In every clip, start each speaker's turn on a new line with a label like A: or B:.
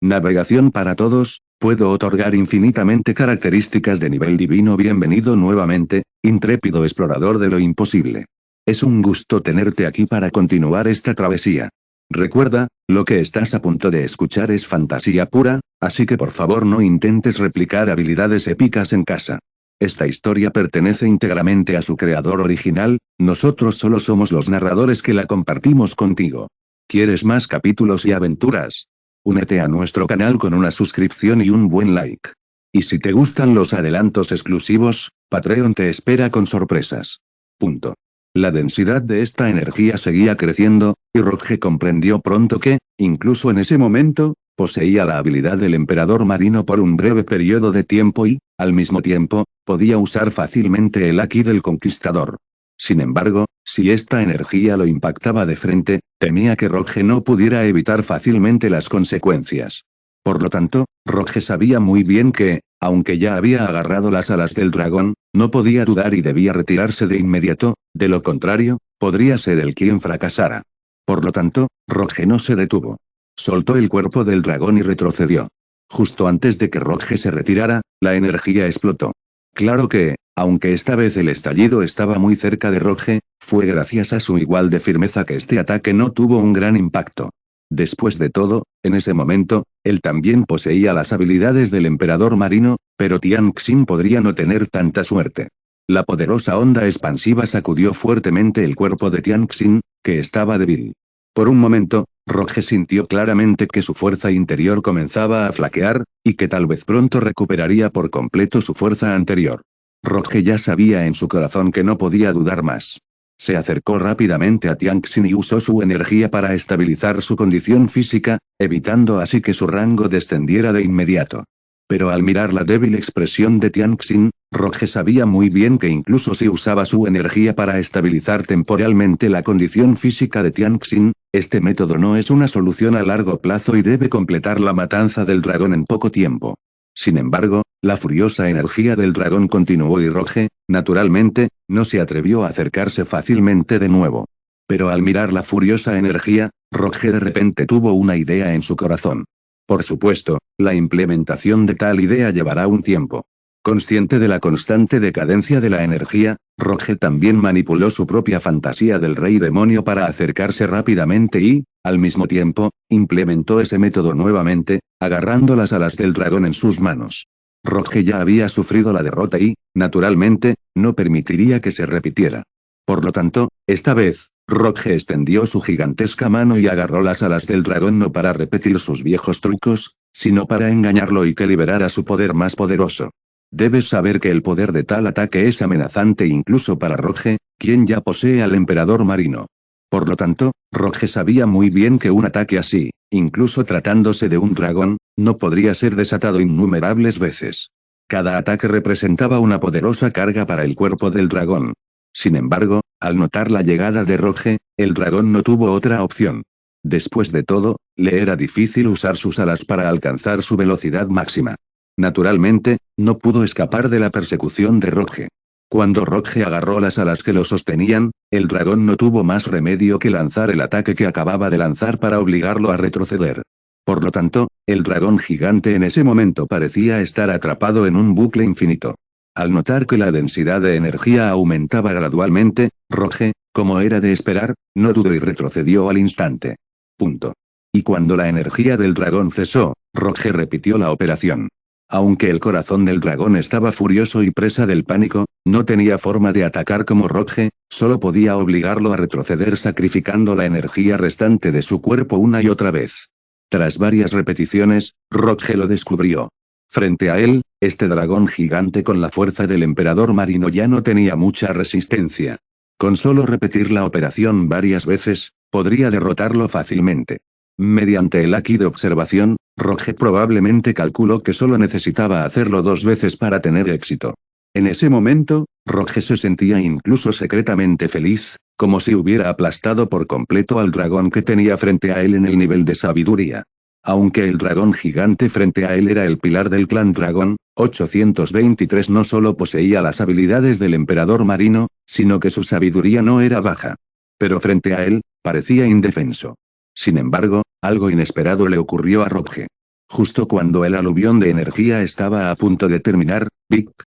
A: Navegación para todos, puedo otorgar infinitamente características de nivel divino. Bienvenido nuevamente, intrépido explorador de lo imposible. Es un gusto tenerte aquí para continuar esta travesía. Recuerda, lo que estás a punto de escuchar es fantasía pura, así que por favor no intentes replicar habilidades épicas en casa. Esta historia pertenece íntegramente a su creador original, nosotros solo somos los narradores que la compartimos contigo. ¿Quieres más capítulos y aventuras? Únete a nuestro canal con una suscripción y un buen like. Y si te gustan los adelantos exclusivos, Patreon te espera con sorpresas. Punto. La densidad de esta energía seguía creciendo, y Roge comprendió pronto que, incluso en ese momento, poseía la habilidad del emperador marino por un breve periodo de tiempo y, al mismo tiempo, podía usar fácilmente el Haki del conquistador. Sin embargo, si esta energía lo impactaba de frente, temía que Roge no pudiera evitar fácilmente las consecuencias. Por lo tanto, Roge sabía muy bien que, aunque ya había agarrado las alas del dragón, no podía dudar y debía retirarse de inmediato, de lo contrario, podría ser él quien fracasara. Por lo tanto, Roge no se detuvo. Soltó el cuerpo del dragón y retrocedió. Justo antes de que Roge se retirara, la energía explotó. Claro que, aunque esta vez el estallido estaba muy cerca de Roge, fue gracias a su igual de firmeza que este ataque no tuvo un gran impacto. Después de todo, en ese momento, él también poseía las habilidades del emperador marino, pero Tian Xin podría no tener tanta suerte. La poderosa onda expansiva sacudió fuertemente el cuerpo de Tian Xin, que estaba débil. Por un momento, Roge sintió claramente que su fuerza interior comenzaba a flaquear, y que tal vez pronto recuperaría por completo su fuerza anterior. Roge ya sabía en su corazón que no podía dudar más. Se acercó rápidamente a Tian Xin y usó su energía para estabilizar su condición física, evitando así que su rango descendiera de inmediato. Pero al mirar la débil expresión de Tian Xin, Roge sabía muy bien que incluso si usaba su energía para estabilizar temporalmente la condición física de Tian Xin, este método no es una solución a largo plazo y debe completar la matanza del dragón en poco tiempo. Sin embargo, la furiosa energía del dragón continuó y Roge, naturalmente, no se atrevió a acercarse fácilmente de nuevo. Pero al mirar la furiosa energía, Roge de repente tuvo una idea en su corazón. Por supuesto, la implementación de tal idea llevará un tiempo. Consciente de la constante decadencia de la energía, Roge también manipuló su propia fantasía del rey demonio para acercarse rápidamente y, al mismo tiempo, implementó ese método nuevamente, agarrando las alas del dragón en sus manos. Roge ya había sufrido la derrota y, naturalmente, no permitiría que se repitiera. Por lo tanto, esta vez, Roge extendió su gigantesca mano y agarró las alas del dragón no para repetir sus viejos trucos, sino para engañarlo y que liberara su poder más poderoso. Debes saber que el poder de tal ataque es amenazante incluso para Roge, quien ya posee al emperador marino. Por lo tanto, Roge sabía muy bien que un ataque así, incluso tratándose de un dragón, no podría ser desatado innumerables veces. Cada ataque representaba una poderosa carga para el cuerpo del dragón. Sin embargo, al notar la llegada de Roge, el dragón no tuvo otra opción. Después de todo, le era difícil usar sus alas para alcanzar su velocidad máxima. Naturalmente, no pudo escapar de la persecución de Roge. Cuando Roge agarró las alas que lo sostenían, el dragón no tuvo más remedio que lanzar el ataque que acababa de lanzar para obligarlo a retroceder. Por lo tanto, el dragón gigante en ese momento parecía estar atrapado en un bucle infinito. Al notar que la densidad de energía aumentaba gradualmente, Roge, como era de esperar, no dudó y retrocedió al instante. Punto. Y cuando la energía del dragón cesó, Roge repitió la operación. Aunque el corazón del dragón estaba furioso y presa del pánico, no tenía forma de atacar como Roge, solo podía obligarlo a retroceder sacrificando la energía restante de su cuerpo una y otra vez. Tras varias repeticiones, Roge lo descubrió. Frente a él, este dragón gigante con la fuerza del emperador marino ya no tenía mucha resistencia. Con solo repetir la operación varias veces, podría derrotarlo fácilmente. Mediante el Haki de observación, Roge probablemente calculó que solo necesitaba hacerlo 2 veces para tener éxito. En ese momento, Roge se sentía incluso secretamente feliz, como si hubiera aplastado por completo al dragón que tenía frente a él en el nivel de sabiduría. Aunque el dragón gigante frente a él era el pilar del clan dragón, 823 no solo poseía las habilidades del emperador marino, sino que su sabiduría no era baja. Pero frente a él, parecía indefenso. Sin embargo, algo inesperado le ocurrió a Roge. Justo cuando el aluvión de energía estaba a punto de terminar,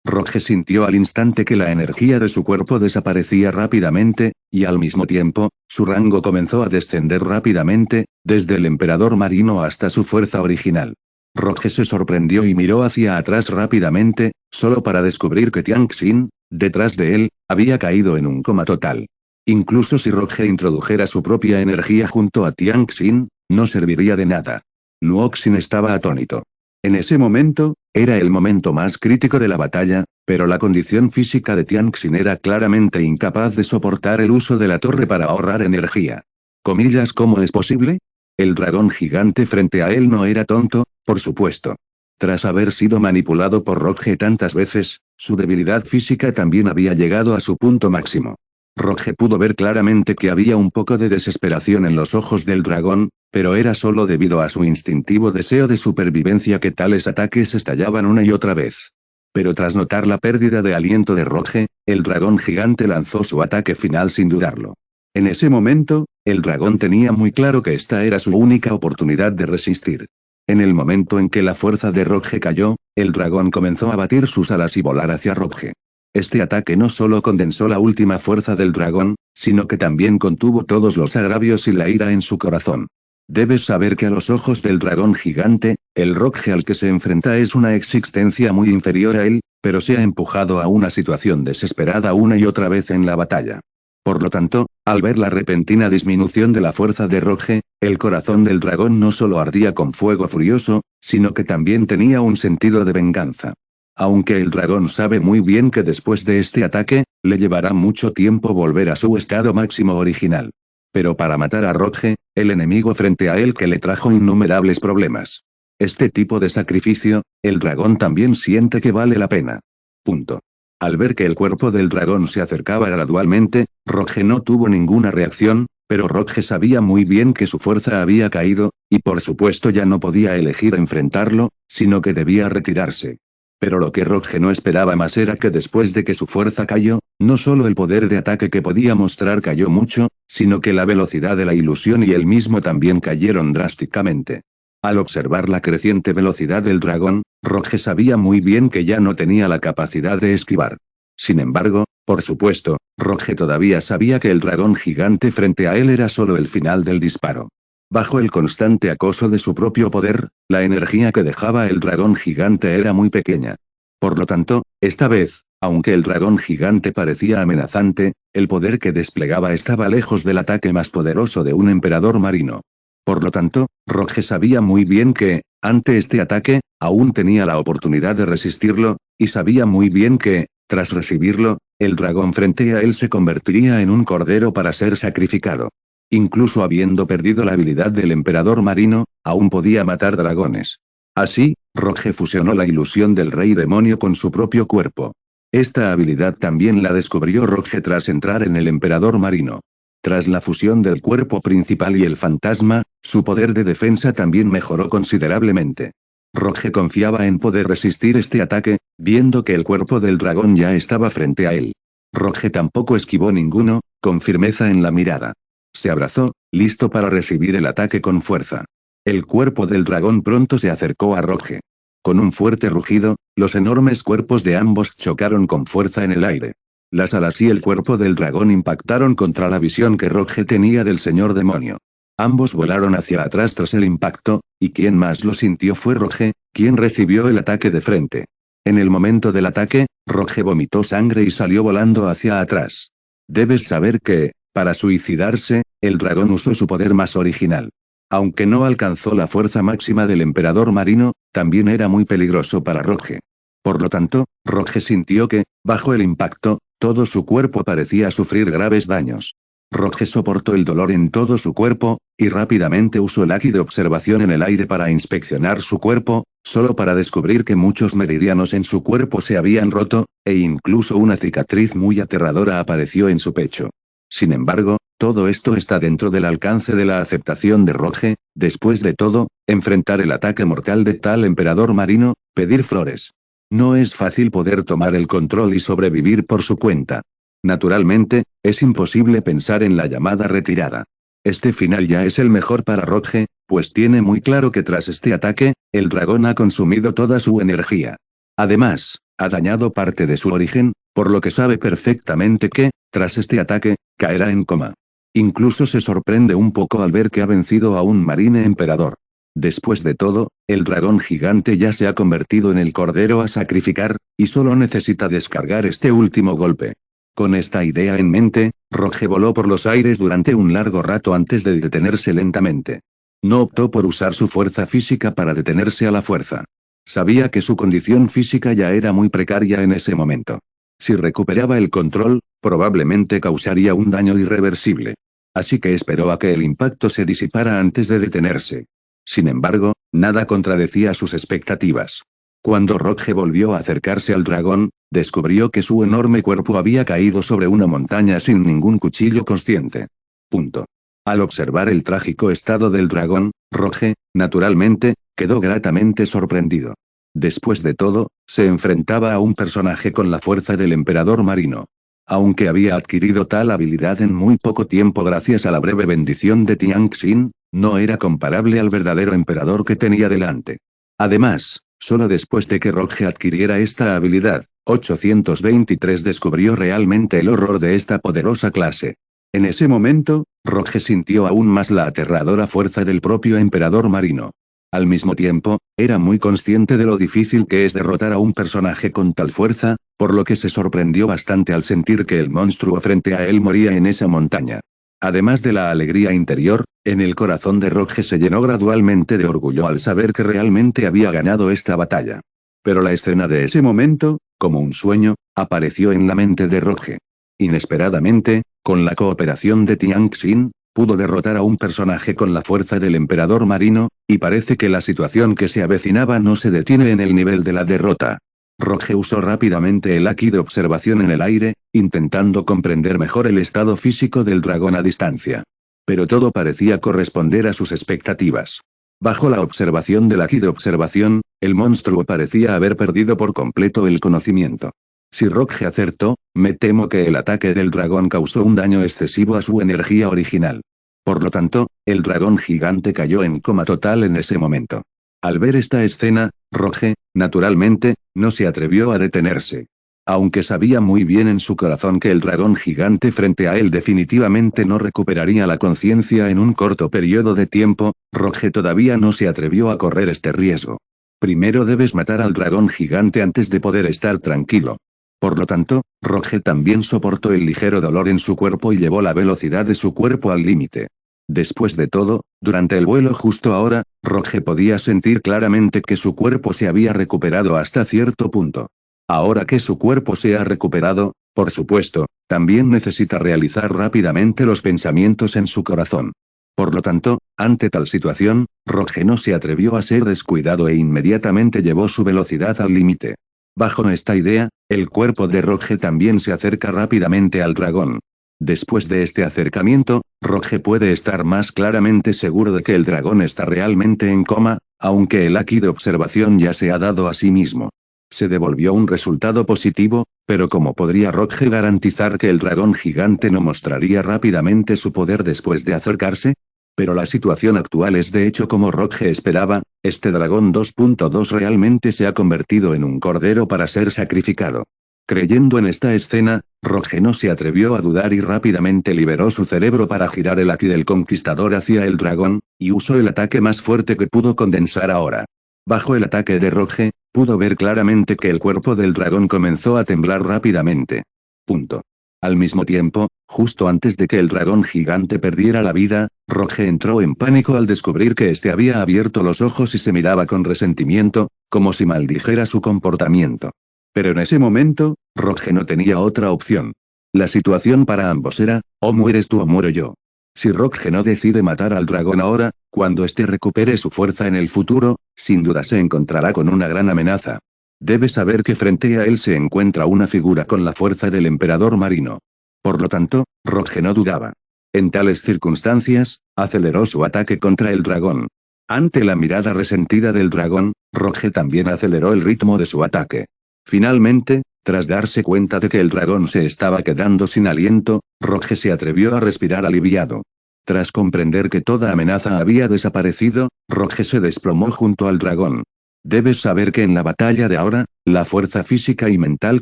A: Roge sintió al instante que la energía de su cuerpo desaparecía rápidamente, y al mismo tiempo, su rango comenzó a descender rápidamente, desde el emperador marino hasta su fuerza original. Roge se sorprendió y miró hacia atrás rápidamente, solo para descubrir que Tian Xin, detrás de él, había caído en un coma total. Incluso si Roge introdujera su propia energía junto a Tian Xin, no serviría de nada. Luo Xin estaba atónito. En ese momento, era el momento más crítico de la batalla, pero la condición física de Tian Xin era claramente incapaz de soportar el uso de la torre para ahorrar energía. Comillas, ¿cómo es posible? El dragón gigante frente a él no era tonto, por supuesto. Tras haber sido manipulado por Roge tantas veces, su debilidad física también había llegado a su punto máximo. Roge pudo ver claramente que había un poco de desesperación en los ojos del dragón, pero era solo debido a su instintivo deseo de supervivencia que tales ataques estallaban una y otra vez. Pero tras notar la pérdida de aliento de Roge, el dragón gigante lanzó su ataque final sin dudarlo. En ese momento, el dragón tenía muy claro que esta era su única oportunidad de resistir. En el momento en que la fuerza de Roge cayó, el dragón comenzó a batir sus alas y volar hacia Roge. Este ataque no solo condensó la última fuerza del dragón, sino que también contuvo todos los agravios y la ira en su corazón. Debes saber que a los ojos del dragón gigante, el Roge al que se enfrenta es una existencia muy inferior a él, pero se ha empujado a una situación desesperada una y otra vez en la batalla. Por lo tanto, al ver la repentina disminución de la fuerza de Roge, el corazón del dragón no solo ardía con fuego furioso, sino que también tenía un sentido de venganza. Aunque el dragón sabe muy bien que después de este ataque, le llevará mucho tiempo volver a su estado máximo original. Pero para matar a Roge, el enemigo frente a él que le trajo innumerables problemas. Este tipo de sacrificio, el dragón también siente que vale la pena. Punto. Al ver que el cuerpo del dragón se acercaba gradualmente, Roge no tuvo ninguna reacción, pero Roge sabía muy bien que su fuerza había caído, y por supuesto ya no podía elegir enfrentarlo, sino que debía retirarse. Pero lo que Roge no esperaba más era que después de que su fuerza cayó, no solo el poder de ataque que podía mostrar cayó mucho, sino que la velocidad de la ilusión y él mismo también cayeron drásticamente. Al observar la creciente velocidad del dragón, Roge sabía muy bien que ya no tenía la capacidad de esquivar. Sin embargo, por supuesto, Roge todavía sabía que el dragón gigante frente a él era solo el final del disparo. Bajo el constante acoso de su propio poder, la energía que dejaba el dragón gigante era muy pequeña. Por lo tanto, esta vez, aunque el dragón gigante parecía amenazante, el poder que desplegaba estaba lejos del ataque más poderoso de un emperador marino. Por lo tanto, Roge sabía muy bien que, ante este ataque, aún tenía la oportunidad de resistirlo, y sabía muy bien que, tras recibirlo, el dragón frente a él se convertiría en un cordero para ser sacrificado. Incluso habiendo perdido la habilidad del emperador marino, aún podía matar dragones. Así, Roge fusionó la ilusión del rey demonio con su propio cuerpo. Esta habilidad también la descubrió Roge tras entrar en el emperador marino. Tras la fusión del cuerpo principal y el fantasma, su poder de defensa también mejoró considerablemente. Roge confiaba en poder resistir este ataque, viendo que el cuerpo del dragón ya estaba frente a él. Roge tampoco esquivó ninguno, con firmeza en la mirada. Se abrazó, listo para recibir el ataque con fuerza. El cuerpo del dragón pronto se acercó a Roge. Con un fuerte rugido, los enormes cuerpos de ambos chocaron con fuerza en el aire. Las alas y el cuerpo del dragón impactaron contra la visión que Roge tenía del señor demonio. Ambos volaron hacia atrás tras el impacto, y quien más lo sintió fue Roge, quien recibió el ataque de frente. En el momento del ataque, Roge vomitó sangre y salió volando hacia atrás. Debes saber que, para suicidarse, el dragón usó su poder más original. Aunque no alcanzó la fuerza máxima del emperador marino, también era muy peligroso para Roge. Por lo tanto, Roge sintió que, bajo el impacto, todo su cuerpo parecía sufrir graves daños. Roge soportó el dolor en todo su cuerpo, y rápidamente usó el haki de observación en el aire para inspeccionar su cuerpo, solo para descubrir que muchos meridianos en su cuerpo se habían roto, e incluso una cicatriz muy aterradora apareció en su pecho. Sin embargo, todo esto está dentro del alcance de la aceptación de Roge. Después de todo, enfrentar el ataque mortal de tal emperador marino, pedir flores. No es fácil poder tomar el control y sobrevivir por su cuenta. Naturalmente, es imposible pensar en la llamada retirada. Este final ya es el mejor para Roge, pues tiene muy claro que tras este ataque, el dragón ha consumido toda su energía. Además, ha dañado parte de su origen, por lo que sabe perfectamente que, tras este ataque, caerá en coma. Incluso se sorprende un poco al ver que ha vencido a un marine emperador. Después de todo, el dragón gigante ya se ha convertido en el cordero a sacrificar, y solo necesita descargar este último golpe. Con esta idea en mente, Roge voló por los aires durante un largo rato antes de detenerse lentamente. No optó por usar su fuerza física para detenerse a la fuerza. Sabía que su condición física ya era muy precaria en ese momento. Si recuperaba el control, probablemente causaría un daño irreversible. Así que esperó a que el impacto se disipara antes de detenerse. Sin embargo, nada contradecía sus expectativas. Cuando Roge volvió a acercarse al dragón, descubrió que su enorme cuerpo había caído sobre una montaña sin ningún cuchillo consciente. Punto. Al observar el trágico estado del dragón, Roge, naturalmente, quedó gratamente sorprendido. Después de todo, se enfrentaba a un personaje con la fuerza del emperador marino. Aunque había adquirido tal habilidad en muy poco tiempo gracias a la breve bendición de Tianxin, no era comparable al verdadero emperador que tenía delante. Además, solo después de que Roge adquiriera esta habilidad, 823 descubrió realmente el horror de esta poderosa clase. En ese momento, Roge sintió aún más la aterradora fuerza del propio emperador marino. Al mismo tiempo, era muy consciente de lo difícil que es derrotar a un personaje con tal fuerza, por lo que se sorprendió bastante al sentir que el monstruo frente a él moría en esa montaña. Además de la alegría interior, en el corazón de Roge se llenó gradualmente de orgullo al saber que realmente había ganado esta batalla. Pero la escena de ese momento, como un sueño, apareció en la mente de Roge. Inesperadamente, con la cooperación de Tianxin, pudo derrotar a un personaje con la fuerza del emperador marino, y parece que la situación que se avecinaba no se detiene en el nivel de la derrota. Roge usó rápidamente el haki de observación en el aire, intentando comprender mejor el estado físico del dragón a distancia. Pero todo parecía corresponder a sus expectativas. Bajo la observación del haki de observación, el monstruo parecía haber perdido por completo el conocimiento. Si Roge acertó, me temo que el ataque del dragón causó un daño excesivo a su energía original. Por lo tanto, el dragón gigante cayó en coma total en ese momento. Al ver esta escena, Roge, naturalmente, no se atrevió a detenerse. Aunque sabía muy bien en su corazón que el dragón gigante frente a él definitivamente no recuperaría la conciencia en un corto periodo de tiempo, Roge todavía no se atrevió a correr este riesgo. Primero debes matar al dragón gigante antes de poder estar tranquilo. Por lo tanto, Roge también soportó el ligero dolor en su cuerpo y llevó la velocidad de su cuerpo al límite. Después de todo, durante el vuelo justo ahora, Roge podía sentir claramente que su cuerpo se había recuperado hasta cierto punto. Ahora que su cuerpo se ha recuperado, por supuesto, también necesita realizar rápidamente los pensamientos en su corazón. Por lo tanto, ante tal situación, Roge no se atrevió a ser descuidado e inmediatamente llevó su velocidad al límite. Bajo esta idea, el cuerpo de Roge también se acerca rápidamente al dragón. Después de este acercamiento, Roge puede estar más claramente seguro de que el dragón está realmente en coma, aunque el haki de observación ya se ha dado a sí mismo. Se devolvió un resultado positivo, pero ¿cómo podría Roge garantizar que el dragón gigante no mostraría rápidamente su poder después de acercarse? Pero la situación actual es de hecho como Roge esperaba, este dragón 2.2 realmente se ha convertido en un cordero para ser sacrificado. Creyendo en esta escena, Roge no se atrevió a dudar y rápidamente liberó su cerebro para girar el haki del conquistador hacia el dragón, y usó el ataque más fuerte que pudo condensar ahora. Bajo el ataque de Roge, pudo ver claramente que el cuerpo del dragón comenzó a temblar rápidamente. Punto. Al mismo tiempo, justo antes de que el dragón gigante perdiera la vida, Roge entró en pánico al descubrir que éste había abierto los ojos y se miraba con resentimiento, como si maldijera su comportamiento. Pero en ese momento, Roge no tenía otra opción. La situación para ambos era, o mueres tú o muero yo. Si Roge no decide matar al dragón ahora, cuando éste recupere su fuerza en el futuro, sin duda se encontrará con una gran amenaza. Debe saber que frente a él se encuentra una figura con la fuerza del emperador marino. Por lo tanto, Roge no dudaba. En tales circunstancias, aceleró su ataque contra el dragón. Ante la mirada resentida del dragón, Roge también aceleró el ritmo de su ataque. Finalmente, tras darse cuenta de que el dragón se estaba quedando sin aliento, Roge se atrevió a respirar aliviado. Tras comprender que toda amenaza había desaparecido, Roge se desplomó junto al dragón. Debes saber que en la batalla de ahora, la fuerza física y mental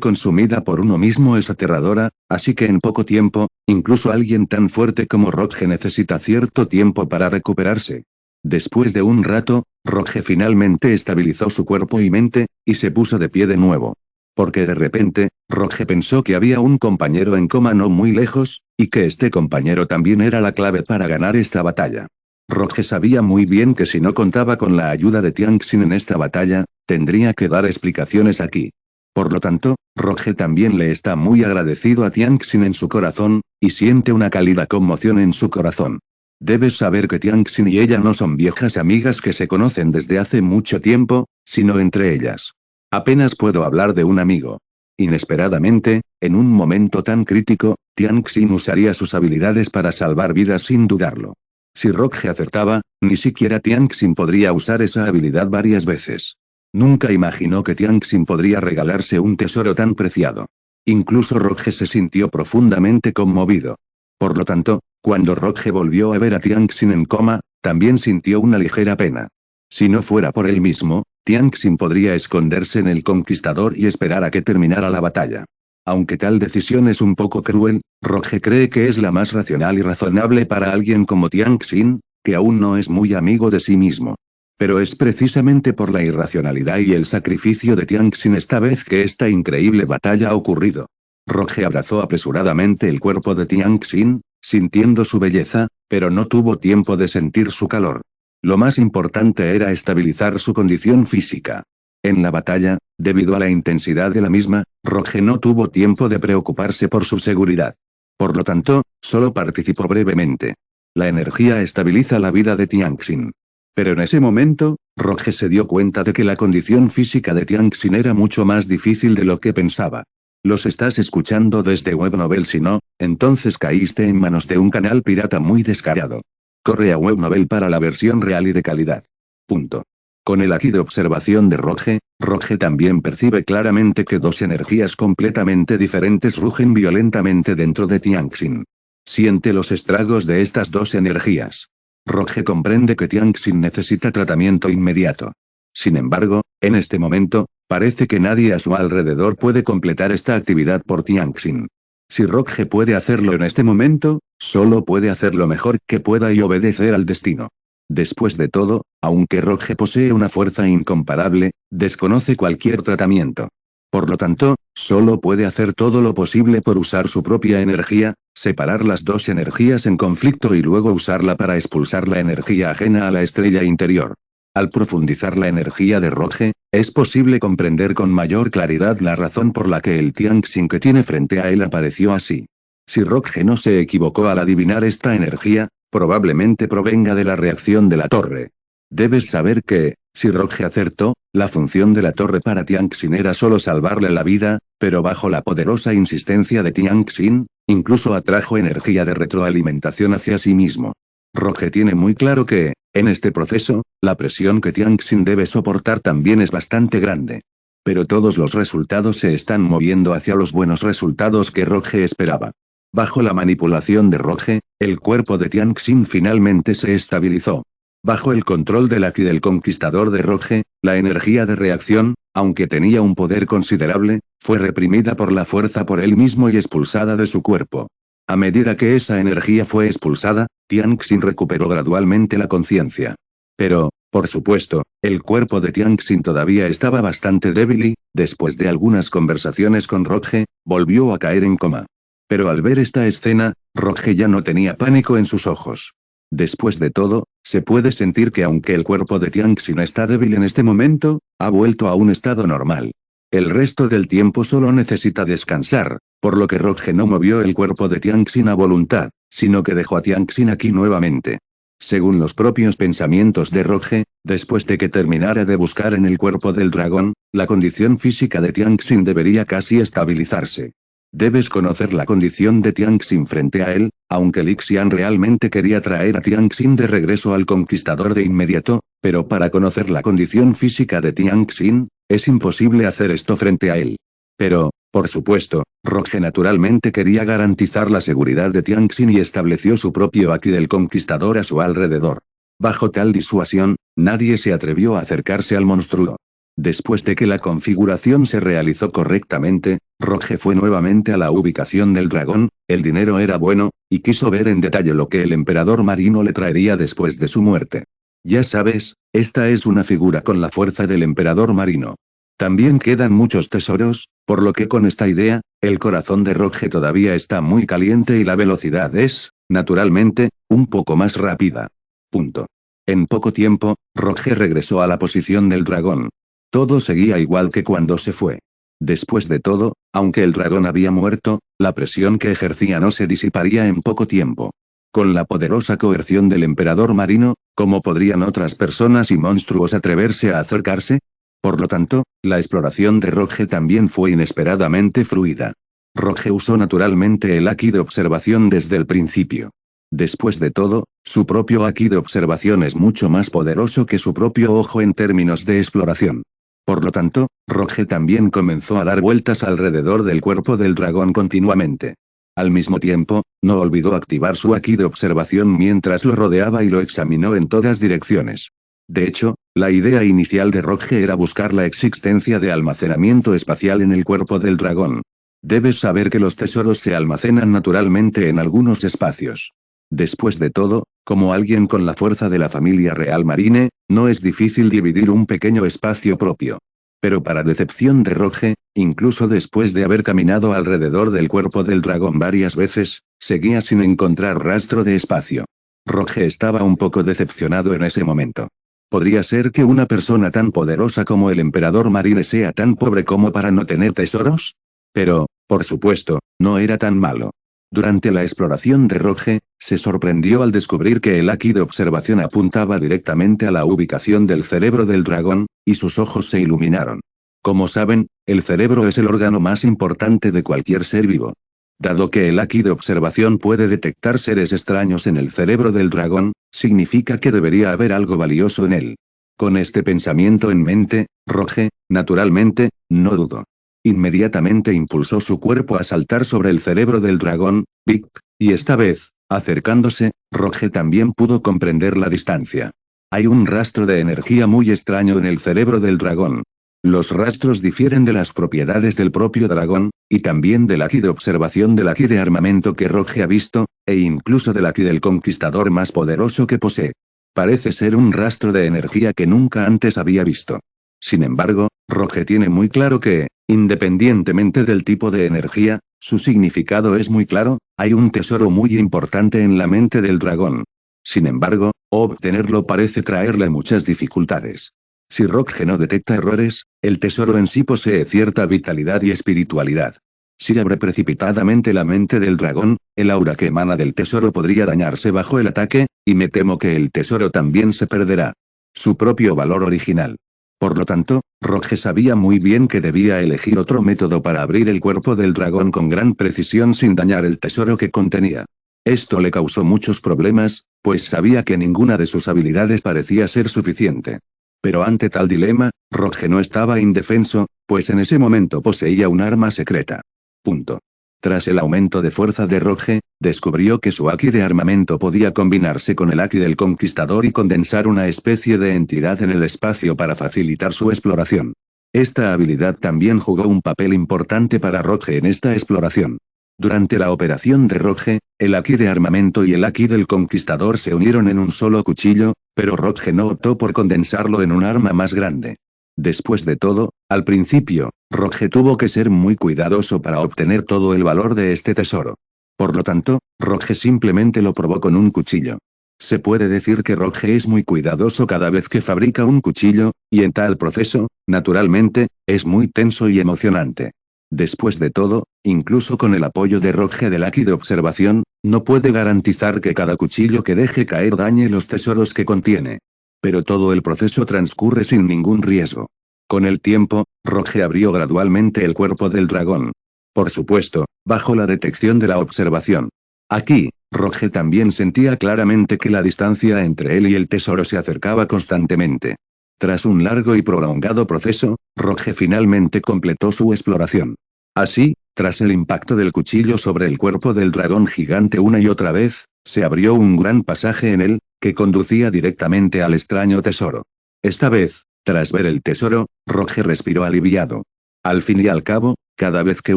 A: consumida por uno mismo es aterradora, así que en poco tiempo, incluso alguien tan fuerte como Roge necesita cierto tiempo para recuperarse. Después de un rato, Roge finalmente estabilizó su cuerpo y mente, y se puso de pie de nuevo. Porque de repente, Roge pensó que había un compañero en coma no muy lejos, y que este compañero también era la clave para ganar esta batalla. Roge sabía muy bien que si no contaba con la ayuda de Tian Xin en esta batalla, tendría que dar explicaciones aquí. Por lo tanto, Roge también le está muy agradecido a Tian Xin en su corazón, y siente una cálida conmoción en su corazón. Debes saber que Tian Xin y ella no son viejas amigas que se conocen desde hace mucho tiempo, sino entre ellas. Apenas puedo hablar de un amigo. Inesperadamente, en un momento tan crítico, Tian Xin usaría sus habilidades para salvar vidas sin dudarlo. Si Roge acertaba, ni siquiera Tian Xin podría usar esa habilidad varias veces. Nunca imaginó que Tian Xin podría regalarse un tesoro tan preciado. Incluso Roge se sintió profundamente conmovido. Por lo tanto, cuando Roge volvió a ver a Tian Xin en coma, también sintió una ligera pena. Si no fuera por él mismo, Tian Xin podría esconderse en el Conquistador y esperar a que terminara la batalla. Aunque tal decisión es un poco cruel, Roge cree que es la más racional y razonable para alguien como Tian Xin, que aún no es muy amigo de sí mismo. Pero es precisamente por la irracionalidad y el sacrificio de Tian Xin esta vez que esta increíble batalla ha ocurrido. Roge abrazó apresuradamente el cuerpo de Tian Xin, sintiendo su belleza, pero no tuvo tiempo de sentir su calor. Lo más importante era estabilizar su condición física. En la batalla, debido a la intensidad de la misma, Roge no tuvo tiempo de preocuparse por su seguridad. Por lo tanto, solo participó brevemente. La energía estabiliza la vida de Tian Xin. Pero en ese momento, Roge se dio cuenta de que la condición física de Tian Xin era mucho más difícil de lo que pensaba. ¿Los estás escuchando desde Webnovel? Si no, entonces caíste en manos de un canal pirata muy descarado. Corre a Webnovel para la versión real y de calidad. Punto. Con el aquí de observación de Roge, Roge también percibe claramente que dos energías completamente diferentes rugen violentamente dentro de Tian Xin. Siente los estragos de estas dos energías. Roge comprende que Tian Xin necesita tratamiento inmediato. Sin embargo, en este momento, parece que nadie a su alrededor puede completar esta actividad por Tian Xin. Si Roge puede hacerlo en este momento, solo puede hacer lo mejor que pueda y obedecer al destino. Después de todo, aunque Roge posee una fuerza incomparable, desconoce cualquier tratamiento. Por lo tanto, solo puede hacer todo lo posible por usar su propia energía, separar las dos energías en conflicto y luego usarla para expulsar la energía ajena a la estrella interior. Al profundizar la energía de Roge, es posible comprender con mayor claridad la razón por la que el Tian Xin que tiene frente a él apareció así. Si Roge no se equivocó al adivinar esta energía, probablemente provenga de la reacción de la torre. Debes saber que, si Roge acertó, la función de la torre para Tian Xin era solo salvarle la vida, pero bajo la poderosa insistencia de Tian Xin, incluso atrajo energía de retroalimentación hacia sí mismo. Roge tiene muy claro que, en este proceso, la presión que Tian Xin debe soportar también es bastante grande. Pero todos los resultados se están moviendo hacia los buenos resultados que Roge esperaba. Bajo la manipulación de Roge, el cuerpo de Tian Xin finalmente se estabilizó. Bajo el control del Aki del Conquistador de Roge, la energía de reacción, aunque tenía un poder considerable, fue reprimida por la fuerza por él mismo y expulsada de su cuerpo. A medida que esa energía fue expulsada, Tian Xin recuperó gradualmente la conciencia. Pero, por supuesto, el cuerpo de Tian Xin todavía estaba bastante débil y, después de algunas conversaciones con Roge, volvió a caer en coma. Pero al ver esta escena, Roge ya no tenía pánico en sus ojos. Después de todo, se puede sentir que aunque el cuerpo de Tian Xin está débil en este momento, ha vuelto a un estado normal. El resto del tiempo solo necesita descansar, por lo que Roge no movió el cuerpo de Tian Xin a voluntad, sino que dejó a Tian Xin aquí nuevamente. Según los propios pensamientos de Roge, después de que terminara de buscar en el cuerpo del dragón, la condición física de Tian Xin debería casi estabilizarse. Debes conocer la condición de Tian Xin frente a él, aunque Li Xian realmente quería traer a Tian Xin de regreso al Conquistador de inmediato, pero para conocer la condición física de Tian Xin, es imposible hacer esto frente a él. Pero, Por supuesto, Roge naturalmente quería garantizar la seguridad de Tianxin y estableció su propio Aki del Conquistador a su alrededor. Bajo tal disuasión, nadie se atrevió a acercarse al monstruo. Después de que la configuración se realizó correctamente, Roge fue nuevamente a la ubicación del dragón, el dinero era bueno, y quiso ver en detalle lo que el emperador marino le traería después de su muerte. Ya sabes, esta es una figura con la fuerza del emperador marino. También quedan muchos tesoros, por lo que con esta idea, el corazón de Roge todavía está muy caliente y la velocidad es, naturalmente, un poco más rápida. Punto. En poco tiempo, Roge regresó a la posición del dragón. Todo seguía igual que cuando se fue. Después de todo, aunque el dragón había muerto, la presión que ejercía no se disiparía en poco tiempo. Con la poderosa coerción del emperador marino, ¿cómo podrían otras personas y monstruos atreverse a acercarse? Por lo tanto, la exploración de Roge también fue inesperadamente fluida. Roge usó naturalmente el Aki de observación desde el principio. Después de todo, su propio Aki de observación es mucho más poderoso que su propio ojo en términos de exploración. Por lo tanto, Roge también comenzó a dar vueltas alrededor del cuerpo del dragón continuamente. Al mismo tiempo, no olvidó activar su Aki de observación mientras lo rodeaba y lo examinó en todas direcciones. De hecho, la idea inicial de Roge era buscar la existencia de almacenamiento espacial en el cuerpo del dragón. Debes saber que los tesoros se almacenan naturalmente en algunos espacios. Después de todo, como alguien con la fuerza de la familia real marine, no es difícil dividir un pequeño espacio propio. Pero para decepción de Roge, incluso después de haber caminado alrededor del cuerpo del dragón varias veces, seguía sin encontrar rastro de espacio. Roge estaba un poco decepcionado en ese momento. ¿Podría ser que una persona tan poderosa como el emperador marine sea tan pobre como para no tener tesoros? Pero, por supuesto, no era tan malo. Durante la exploración de Roge, se sorprendió al descubrir que el Aki de observación apuntaba directamente a la ubicación del cerebro del dragón, y sus ojos se iluminaron. Como saben, el cerebro es el órgano más importante de cualquier ser vivo. Dado que el Aki de observación puede detectar seres extraños en el cerebro del dragón, significa que debería haber algo valioso en él. Con este pensamiento en mente, Roge, naturalmente, no dudó. Inmediatamente impulsó su cuerpo a saltar sobre el cerebro del dragón, Vic, y esta vez, acercándose, Roge también pudo comprender la distancia. Hay un rastro de energía muy extraño en el cerebro del dragón. Los rastros difieren de las propiedades del propio dragón, y también del Aki de observación del Aki de armamento que Roge ha visto, e incluso del Aki del conquistador más poderoso que posee. Parece ser un rastro de energía que nunca antes había visto. Sin embargo, Roge tiene muy claro que, independientemente del tipo de energía, su significado es muy claro, hay un tesoro muy importante en la mente del dragón. Sin embargo, obtenerlo parece traerle muchas dificultades. Si Roge no detecta errores, el tesoro en sí posee cierta vitalidad y espiritualidad. Si abre precipitadamente la mente del dragón, el aura que emana del tesoro podría dañarse bajo el ataque, y me temo que el tesoro también se perderá. Su propio valor original. Por lo tanto, Roge sabía muy bien que debía elegir otro método para abrir el cuerpo del dragón con gran precisión sin dañar el tesoro que contenía. Esto le causó muchos problemas, pues sabía que ninguna de sus habilidades parecía ser suficiente. Pero ante tal dilema, Roge no estaba indefenso, pues en ese momento poseía un arma secreta. Punto. Tras el aumento de fuerza de Roge, descubrió que su Aki de armamento podía combinarse con el Aki del conquistador y condensar una especie de entidad en el espacio para facilitar su exploración. Esta habilidad también jugó un papel importante para Roge en esta exploración. Durante la operación de Roge, el Aki de armamento y el Aki del conquistador se unieron en un solo cuchillo, pero Roge no optó por condensarlo en un arma más grande. Después de todo, al principio, Roge tuvo que ser muy cuidadoso para obtener todo el valor de este tesoro. Por lo tanto, Roge simplemente lo probó con un cuchillo. Se puede decir que Roge es muy cuidadoso cada vez que fabrica un cuchillo, y en tal proceso, naturalmente, es muy tenso y emocionante. Después de todo, incluso con el apoyo de Roge del Aki de observación, no puede garantizar que cada cuchillo que deje caer dañe los tesoros que contiene. Pero todo el proceso transcurre sin ningún riesgo. Con el tiempo, Roge abrió gradualmente el cuerpo del dragón. Por supuesto, bajo la detección de la observación. Aquí, Roge también sentía claramente que la distancia entre él y el tesoro se acercaba constantemente. Tras un largo y prolongado proceso, Roge finalmente completó su exploración. Así, tras el impacto del cuchillo sobre el cuerpo del dragón gigante una y otra vez, se abrió un gran pasaje en él, que conducía directamente al extraño tesoro. Esta vez, tras ver el tesoro, Roge respiró aliviado. Al fin y al cabo, cada vez que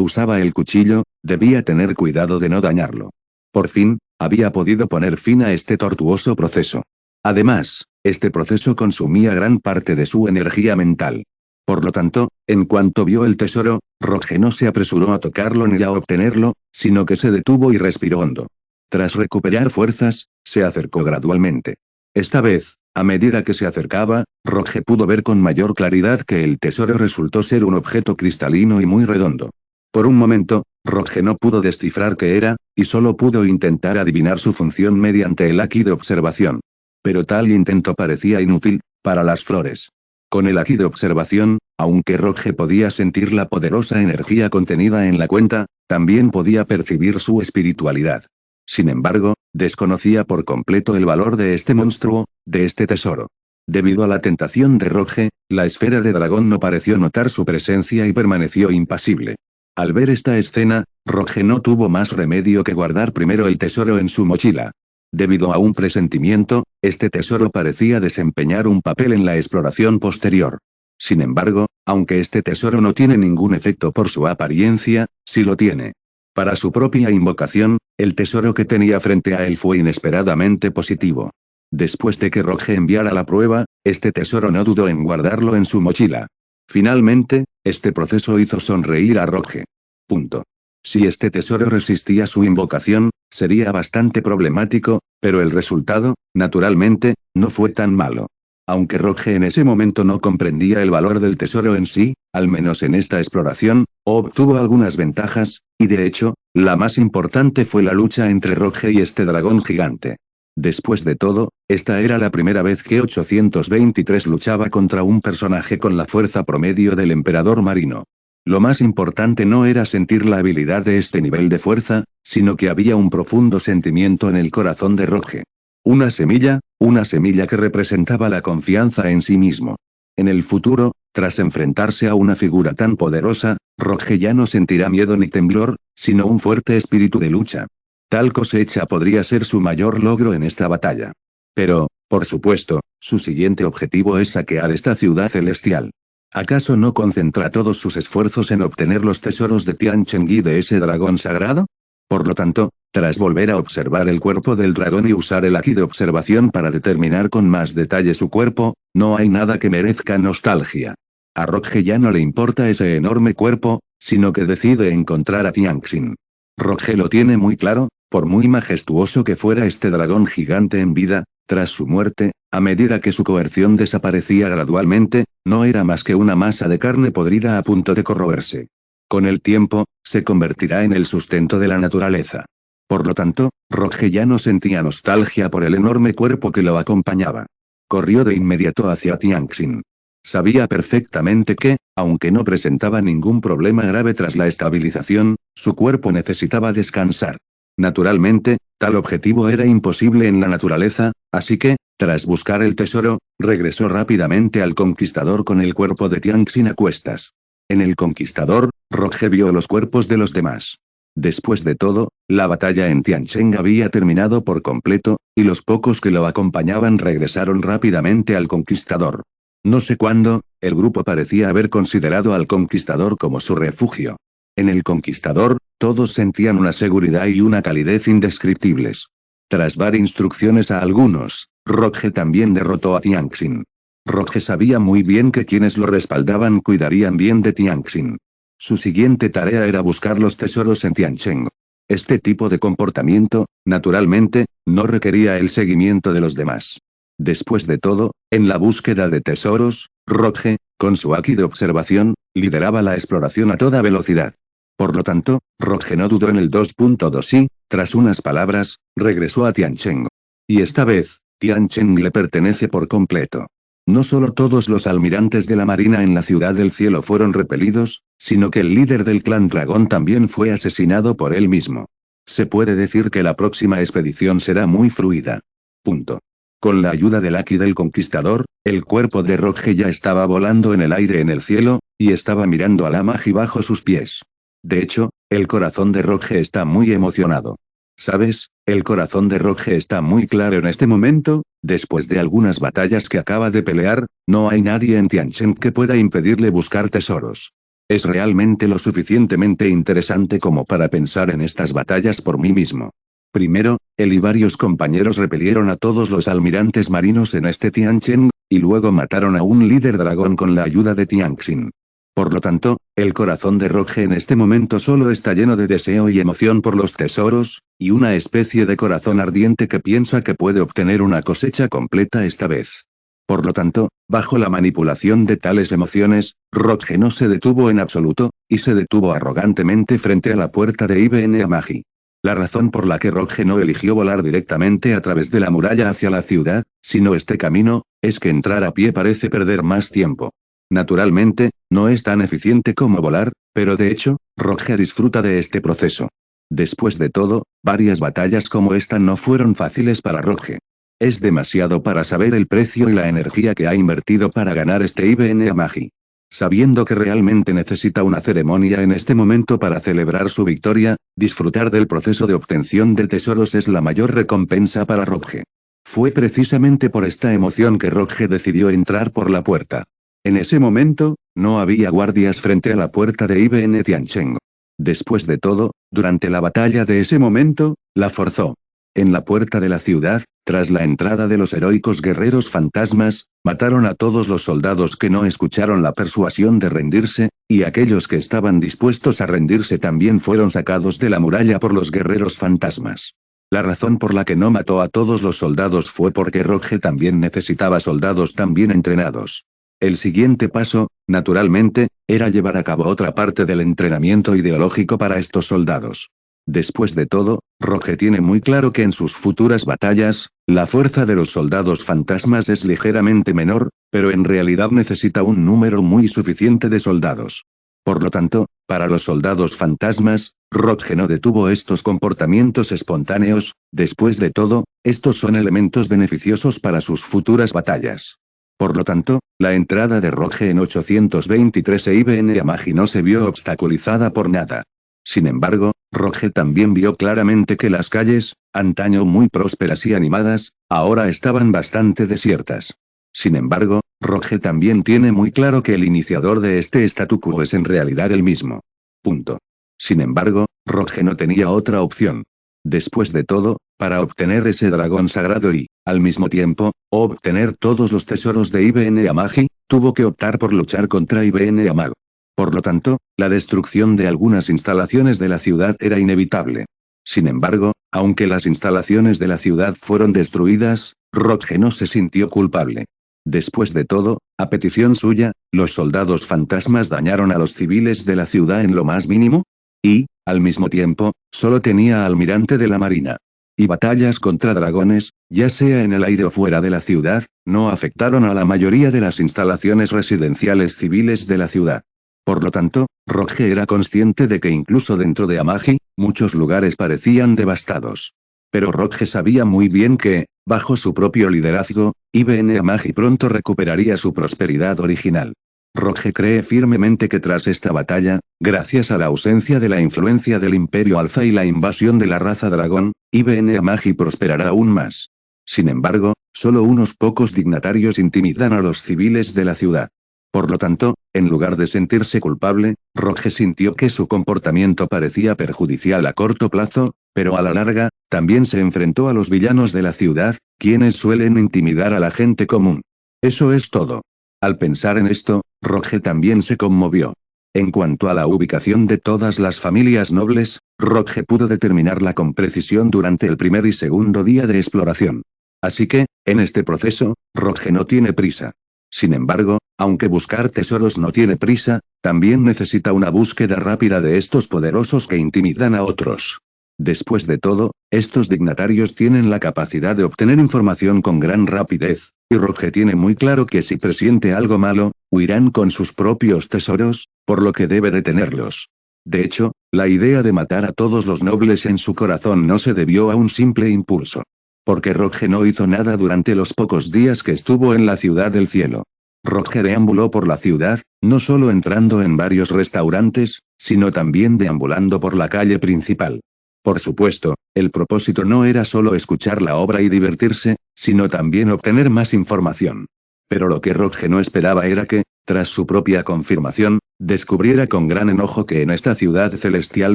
A: usaba el cuchillo, debía tener cuidado de no dañarlo. Por fin, había podido poner fin a este tortuoso proceso. Además, este proceso consumía gran parte de su energía mental. Por lo tanto, en cuanto vio el tesoro, Roge no se apresuró a tocarlo ni a obtenerlo, sino que se detuvo y respiró hondo. Tras recuperar fuerzas, se acercó gradualmente. Esta vez, a medida que se acercaba, Roge pudo ver con mayor claridad que el tesoro resultó ser un objeto cristalino y muy redondo. Por un momento, Roge no pudo descifrar qué era, y solo pudo intentar adivinar su función mediante el haki de observación. Pero tal intento parecía inútil, para las flores. Con el haki de observación, aunque Roge podía sentir la poderosa energía contenida en la cuenta, también podía percibir su espiritualidad. Sin embargo, desconocía por completo el valor de este monstruo, de este tesoro. Debido a la tentación de Roge, la esfera de dragón no pareció notar su presencia y permaneció impasible. Al ver esta escena, Roge no tuvo más remedio que guardar primero el tesoro en su mochila. Debido a un presentimiento, este tesoro parecía desempeñar un papel en la exploración posterior. Sin embargo, aunque este tesoro no tiene ningún efecto por su apariencia, sí lo tiene. Para su propia invocación, el tesoro que tenía frente a él fue inesperadamente positivo. Después de que Roge enviara la prueba, este tesoro no dudó en guardarlo en su mochila. Finalmente, este proceso hizo sonreír a Roge. Punto. Si este tesoro resistía su invocación, sería bastante problemático, pero el resultado, naturalmente, no fue tan malo. Aunque Roge en ese momento no comprendía el valor del tesoro en sí, al menos en esta exploración, obtuvo algunas ventajas, y de hecho, la más importante fue la lucha entre Roge y este dragón gigante. Después de todo, esta era la primera vez que 823 luchaba contra un personaje con la fuerza promedio del emperador marino. Lo más importante no era sentir la habilidad de este nivel de fuerza, sino que había un profundo sentimiento en el corazón de Roge. Una semilla que representaba la confianza en sí mismo. En el futuro, tras enfrentarse a una figura tan poderosa, Roge ya no sentirá miedo ni temblor, sino un fuerte espíritu de lucha. Tal cosecha podría ser su mayor logro en esta batalla. Pero, por supuesto, su siguiente objetivo es saquear esta ciudad celestial. ¿Acaso no concentra todos sus esfuerzos en obtener los tesoros de Tian Chengyi de ese dragón sagrado? Por lo tanto, tras volver a observar el cuerpo del dragón y usar el haki de observación para determinar con más detalle su cuerpo, no hay nada que merezca nostalgia. A Roge ya no le importa ese enorme cuerpo, sino que decide encontrar a Tianxin. Roge lo tiene muy claro, por muy majestuoso que fuera este dragón gigante en vida, tras su muerte, a medida que su coerción desaparecía gradualmente, no era más que una masa de carne podrida a punto de corroerse. Con el tiempo, se convertirá en el sustento de la naturaleza. Por lo tanto, Roge ya no sentía nostalgia por el enorme cuerpo que lo acompañaba. Corrió de inmediato hacia Tianxin. Sabía perfectamente que, aunque no presentaba ningún problema grave tras la estabilización, su cuerpo necesitaba descansar. Naturalmente, tal objetivo era imposible en la naturaleza, así que, tras buscar el tesoro, regresó rápidamente al conquistador con el cuerpo de Tianxin a cuestas. En el conquistador, Roge vio los cuerpos de los demás. Después de todo, la batalla en Tiancheng había terminado por completo, y los pocos que lo acompañaban regresaron rápidamente al conquistador. No sé cuándo, el grupo parecía haber considerado al conquistador como su refugio. En el conquistador, todos sentían una seguridad y una calidez indescriptibles. Tras dar instrucciones a algunos, Roge también derrotó a Tianxin. Roge sabía muy bien que quienes lo respaldaban cuidarían bien de Tianxin. Su siguiente tarea era buscar los tesoros en Tiancheng. Este tipo de comportamiento, naturalmente, no requería el seguimiento de los demás. Después de todo, en la búsqueda de tesoros, Roge, con su haki de observación, lideraba la exploración a toda velocidad. Por lo tanto, Roge no dudó en el 2.2 y, tras unas palabras, regresó a Tiancheng. Y esta vez, Tiancheng le pertenece por completo. No solo todos los almirantes de la marina en la Ciudad del Cielo fueron repelidos, sino que el líder del clan dragón también fue asesinado por él mismo. Se puede decir que la próxima expedición será muy fluida. Punto. Con la ayuda del haki del conquistador, el cuerpo de Roge ya estaba volando en el aire en el cielo, y estaba mirando a la Magi bajo sus pies. De hecho, el corazón de Roge está muy emocionado. ¿Sabes? El corazón de Roge está muy claro en este momento, después de algunas batallas que acaba de pelear, no hay nadie en Tianchen que pueda impedirle buscar tesoros. Es realmente lo suficientemente interesante como para pensar en estas batallas por mí mismo. Primero, él y varios compañeros repelieron a todos los almirantes marinos en este Tianchen, y luego mataron a un líder dragón con la ayuda de Tianxin. Por lo tanto, el corazón de Roge en este momento solo está lleno de deseo y emoción por los tesoros, y una especie de corazón ardiente que piensa que puede obtener una cosecha completa esta vez. Por lo tanto, bajo la manipulación de tales emociones, Roge no se detuvo en absoluto, y se detuvo arrogantemente frente a la puerta de Ibn Amagi. La razón por la que Roge no eligió volar directamente a través de la muralla hacia la ciudad, sino este camino, es que entrar a pie parece perder más tiempo. Naturalmente, no es tan eficiente como volar, pero de hecho, Roge disfruta de este proceso. Después de todo, varias batallas como esta no fueron fáciles para Roge. Es demasiado para saber el precio y la energía que ha invertido para ganar este Ibn Amagi. Sabiendo que realmente necesita una ceremonia en este momento para celebrar su victoria, disfrutar del proceso de obtención de tesoros es la mayor recompensa para Roge. Fue precisamente por esta emoción que Roge decidió entrar por la puerta. En ese momento, no había guardias frente a la puerta de Ibn Tiancheng. Después de todo, durante la batalla de ese momento, la forzó. En la puerta de la ciudad, tras la entrada de los heroicos guerreros fantasmas, mataron a todos los soldados que no escucharon la persuasión de rendirse, y aquellos que estaban dispuestos a rendirse también fueron sacados de la muralla por los guerreros fantasmas. La razón por la que no mató a todos los soldados fue porque Roge también necesitaba soldados tan bien entrenados. El siguiente paso, naturalmente, era llevar a cabo otra parte del entrenamiento ideológico para estos soldados. Después de todo, Roge tiene muy claro que en sus futuras batallas, la fuerza de los soldados fantasmas es ligeramente menor, pero en realidad necesita un número muy suficiente de soldados. Por lo tanto, para los soldados fantasmas, Roge no detuvo estos comportamientos espontáneos, después de todo, estos son elementos beneficiosos para sus futuras batallas. Por lo tanto, la entrada de Roge en 823 e Ibn Amagi no se vio obstaculizada por nada. Sin embargo, Roge también vio claramente que las calles, antaño muy prósperas y animadas, ahora estaban bastante desiertas. Sin embargo, Roge también tiene muy claro que el iniciador de este statu quo es en realidad el mismo. Punto. Sin embargo, Roge no tenía otra opción. Después de todo, para obtener ese dragón sagrado y, al mismo tiempo, obtener todos los tesoros de Ibn Amagi, tuvo que optar por luchar contra Ibn Amag. Por lo tanto, la destrucción de algunas instalaciones de la ciudad era inevitable. Sin embargo, aunque las instalaciones de la ciudad fueron destruidas, Roge no se sintió culpable. Después de todo, a petición suya, los soldados fantasmas dañaron a los civiles de la ciudad en lo más mínimo, y, al mismo tiempo, solo tenía almirante de la marina. Y batallas contra dragones, ya sea en el aire o fuera de la ciudad, no afectaron a la mayoría de las instalaciones residenciales civiles de la ciudad. Por lo tanto, Roge era consciente de que incluso dentro de Amagi, muchos lugares parecían devastados. Pero Roge sabía muy bien que, bajo su propio liderazgo, Ibn Amagi pronto recuperaría su prosperidad original. Roge cree firmemente que tras esta batalla, gracias a la ausencia de la influencia del Imperio Alfa y la invasión de la raza dragón, Ibn Amagi prosperará aún más. Sin embargo, solo unos pocos dignatarios intimidan a los civiles de la ciudad. Por lo tanto, en lugar de sentirse culpable, Roge sintió que su comportamiento parecía perjudicial a corto plazo, pero a la larga, también se enfrentó a los villanos de la ciudad, quienes suelen intimidar a la gente común. Eso es todo. Al pensar en esto, Roge también se conmovió. En cuanto a la ubicación de todas las familias nobles, Roge pudo determinarla con precisión durante el primer y segundo día de exploración. Así que, en este proceso, Roge no tiene prisa. Sin embargo, aunque buscar tesoros no tiene prisa, también necesita una búsqueda rápida de estos poderosos que intimidan a otros. Después de todo, estos dignatarios tienen la capacidad de obtener información con gran rapidez, y Roge tiene muy claro que si presiente algo malo, huirán con sus propios tesoros, por lo que debe detenerlos. De hecho, la idea de matar a todos los nobles en su corazón no se debió a un simple impulso. Porque Roge no hizo nada durante los pocos días que estuvo en la ciudad del cielo. Roge deambuló por la ciudad, no solo entrando en varios restaurantes, sino también deambulando por la calle principal. Por supuesto, el propósito no era solo escuchar la obra y divertirse, sino también obtener más información. Pero lo que Roge no esperaba era que, tras su propia confirmación, descubriera con gran enojo que en esta ciudad celestial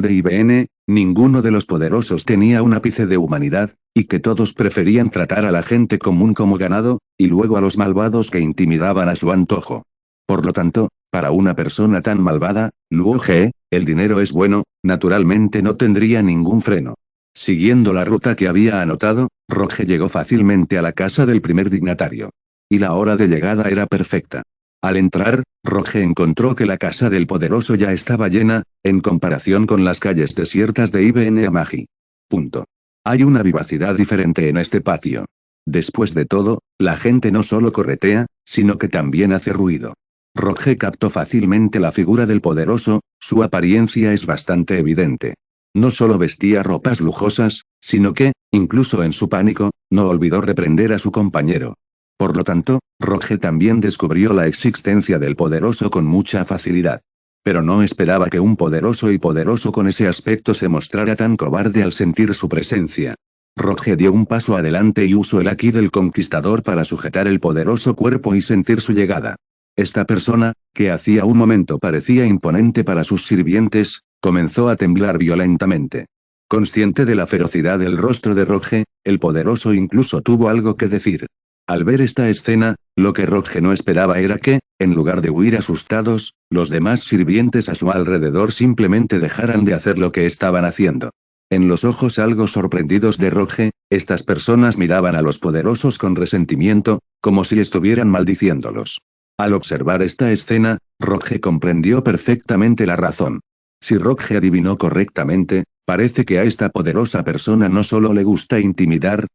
A: de IBN, ninguno de los poderosos tenía un ápice de humanidad, y que todos preferían tratar a la gente común como ganado, y luego a los malvados que intimidaban a su antojo. Por lo tanto, para una persona tan malvada, Luo Ge, el dinero es bueno, naturalmente no tendría ningún freno. Siguiendo la ruta que había anotado, Roge llegó fácilmente a la casa del primer dignatario. Y la hora de llegada era perfecta. Al entrar, Roge encontró que la casa del poderoso ya estaba llena, en comparación con las calles desiertas de Ibn Amagi. Punto. Hay una vivacidad diferente en este patio. Después de todo, la gente no solo corretea, sino que también hace ruido. Roge captó fácilmente la figura del poderoso, su apariencia es bastante evidente. No solo vestía ropas lujosas, sino que, incluso en su pánico, no olvidó reprender a su compañero. Por lo tanto, Roge también descubrió la existencia del poderoso con mucha facilidad. Pero no esperaba que un poderoso y poderoso con ese aspecto se mostrara tan cobarde al sentir su presencia. Roge dio un paso adelante y usó el haki del conquistador para sujetar el poderoso cuerpo y sentir su llegada. Esta persona, que hacía un momento parecía imponente para sus sirvientes, comenzó a temblar violentamente. Consciente de la ferocidad del rostro de Roge, el poderoso incluso tuvo algo que decir. Al ver esta escena, lo que Roge no esperaba era que, en lugar de huir asustados, los demás sirvientes a su alrededor simplemente dejaran de hacer lo que estaban haciendo. En los ojos algo sorprendidos de Roge, estas personas miraban a los poderosos con resentimiento, como si estuvieran maldiciéndolos. Al observar esta escena, Roge comprendió perfectamente la razón. Si Roge adivinó correctamente, parece que a esta poderosa persona no solo le gusta intimidar,